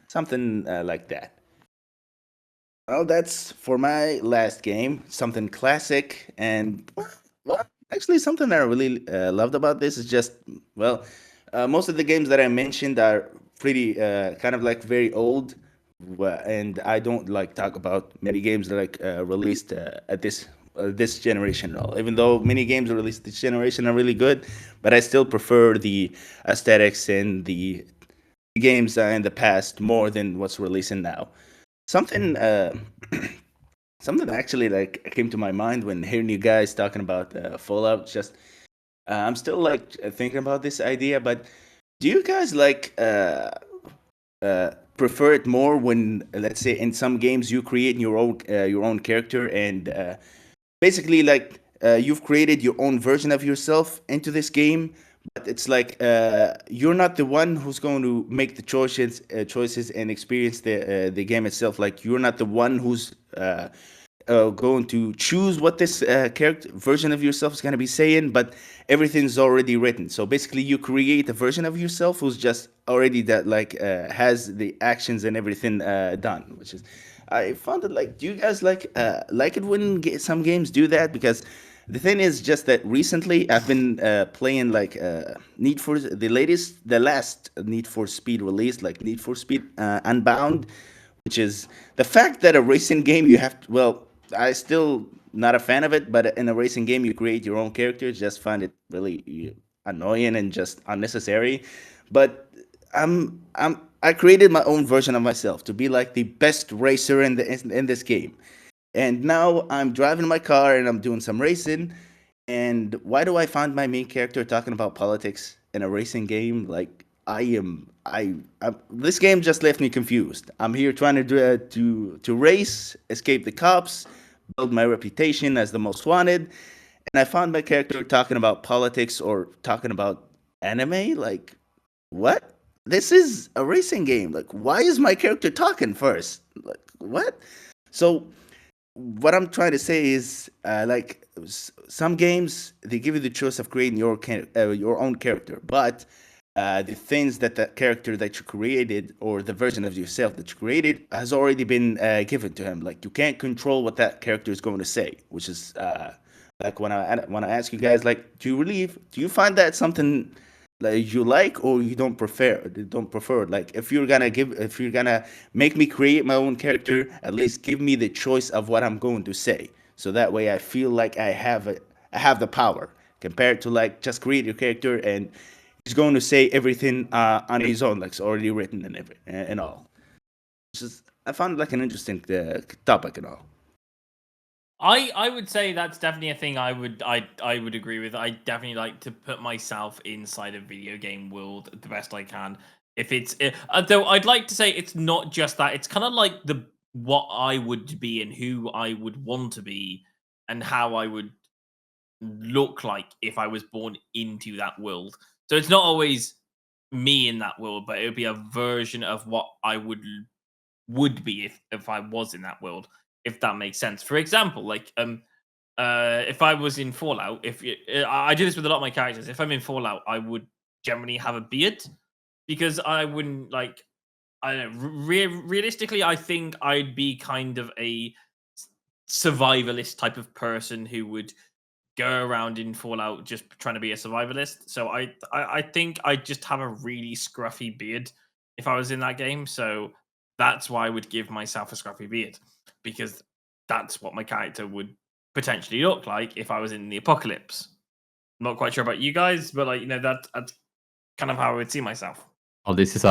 something like that. Well, that's for my last game. Something classic and well, actually something that I really loved about this is just well, most of the games that I mentioned are pretty kind of like very old, and I don't like talk about many games that like released at this generation at all. Even though many games released this generation are really good, but I still prefer the aesthetics and the games in the past more than what's releasing now. Something something actually like came to my mind when hearing you guys talking about Fallout. Just I'm still like thinking about this idea, but do you guys like prefer it more when, let's say, in some games you create your own character and basically like you've created your own version of yourself into this game, but it's like you're not the one who's going to make the choices and experience the game itself. Like you're not the one who's going to choose what this character version of yourself is going to be saying, but everything's already written. So basically you create a version of yourself who's just already that like has the actions and everything done, which is I found it like, do you guys like it when some games do that? Because the thing is just that recently I've been playing like the last Need for Speed release, like Need for Speed Unbound, which is the fact that a racing game you have to, well, I still not a fan of it, but in a racing game you create your own characters. Just find it really annoying and just unnecessary. But I created my own version of myself to be like the best racer in this game. And now I'm driving my car and I'm doing some racing. And why do I find my main character talking about politics in a racing game? Like this game just left me confused. I'm here trying to to race, escape the cops, build my reputation as the most wanted, and I found my character talking about politics or talking about anime. Like what? this is a racing game. Like, why is my character talking first? Like, what? So, what I'm trying to say is, some games they give you the choice of creating your own character, but the things that the character that you created or the version of yourself that you created has already been given to him. Like, you can't control what that character is going to say, which is like when I ask you guys, like, do you find that something like you like or you don't prefer? Like, if you're gonna make me create my own character, at least give me the choice of what I'm going to say, so that way I feel like I have the power, compared to like just create your character and he's going to say everything on his own, like it's already written and and all. I found it like an interesting topic and all. I would say that's definitely a thing I would agree with. I definitely like to put myself inside a video game world the best I can. If it's though I'd like to say it's not just that. It's kind of like the what I would be and who I would want to be and how I would look like if I was born into that world. So it's not always me in that world, but it would be a version of what I would be if I was in that world, if that makes sense. For example, like if I was in Fallout, if you, I do this with a lot of my characters. If I'm in Fallout, I would generally have a beard because I wouldn't like. I don't know. Realistically, I think I'd be kind of a survivalist type of person who would go around in Fallout just trying to be a survivalist. So I think I'd just have a really scruffy beard if I was in that game. So that's why I would give myself a scruffy beard because that's what my character would potentially look like if I was in the apocalypse. I'm not quite sure about you guys, but like that's kind of how I would see myself. Well, this is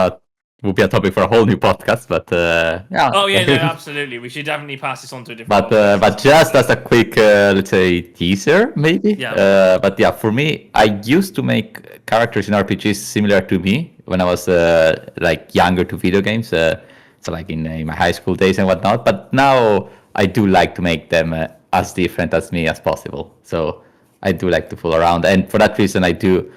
would be a topic for a whole new podcast, but yeah. Oh yeah, no, absolutely. We should definitely pass this on to a different. But just as a quick, let's say, teaser, maybe. Yeah. But yeah, for me, I used to make characters in RPGs similar to me when I was like younger to video games. So like in my high school days and whatnot. But now I do like to make them as different as me as possible. So I do like to fool around, and for that reason, I do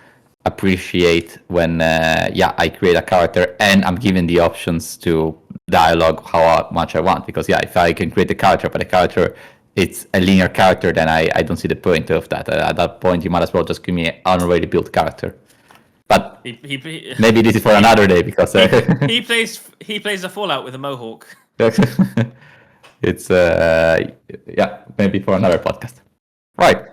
appreciate when I create a character and I'm given the options to dialogue how much I want, because if I can create a character but the character it's a linear character, then I don't see the point of that. At that point you might as well just give me an already built character. But maybe this is for another day, because he plays a Fallout with a mohawk. It's maybe for another podcast. Right.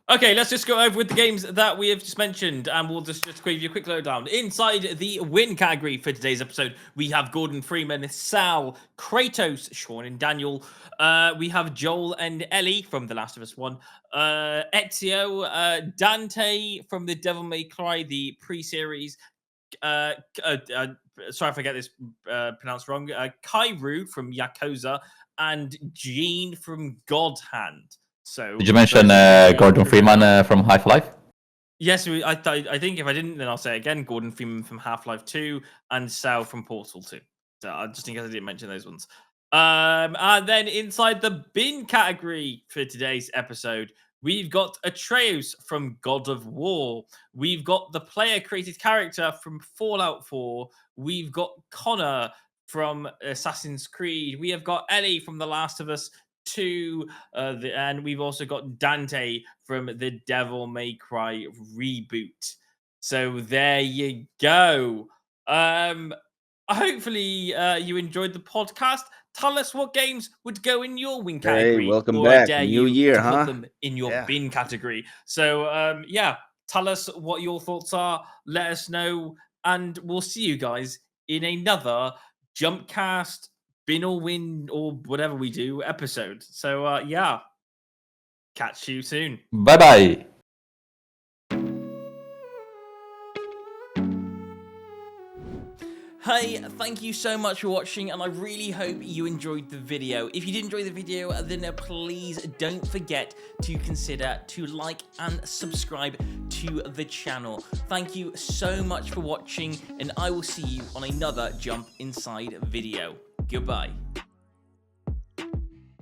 Okay, let's just go over with the games that we have just mentioned, and we'll just give you a quick lowdown. Inside the win category for today's episode, we have Gordon, Freeman, Sal, Kratos, Sean and Daniel. We have Joel and Ellie from The Last of Us 1. Ezio, Dante from the Devil May Cry, the pre-series. Sorry if I get this pronounced wrong. Kairu from Yakuza, and Jean from God Hand. So, did you mention Gordon Freeman from Half-Life? Yes, I think if I didn't, then I'll say it again. Gordon Freeman from Half-Life 2 and Sal from Portal 2. So just in case I didn't mention those ones. And then inside the bin category for today's episode, we've got Atreus from God of War. We've got the player-created character from Fallout 4. We've got Connor from Assassin's Creed. We have got Ellie from The Last of Us 2, and we've also got Dante from the Devil May Cry reboot. So there you go. Hopefully you enjoyed the podcast. Tell us what games would go in your win category. Hey, welcome back. New year, huh? Put them in your bin category. So tell us what your thoughts are. Let us know, and we'll see you guys in another Jumpcast, bin or win or whatever we do episode. So catch you soon. Bye. Hey, thank you so much for watching, and I really hope you enjoyed the video. If you did enjoy the video, then please don't forget to consider to like and subscribe to the channel. Thank you so much for watching, and I will see you on another Jump Inside video. Goodbye.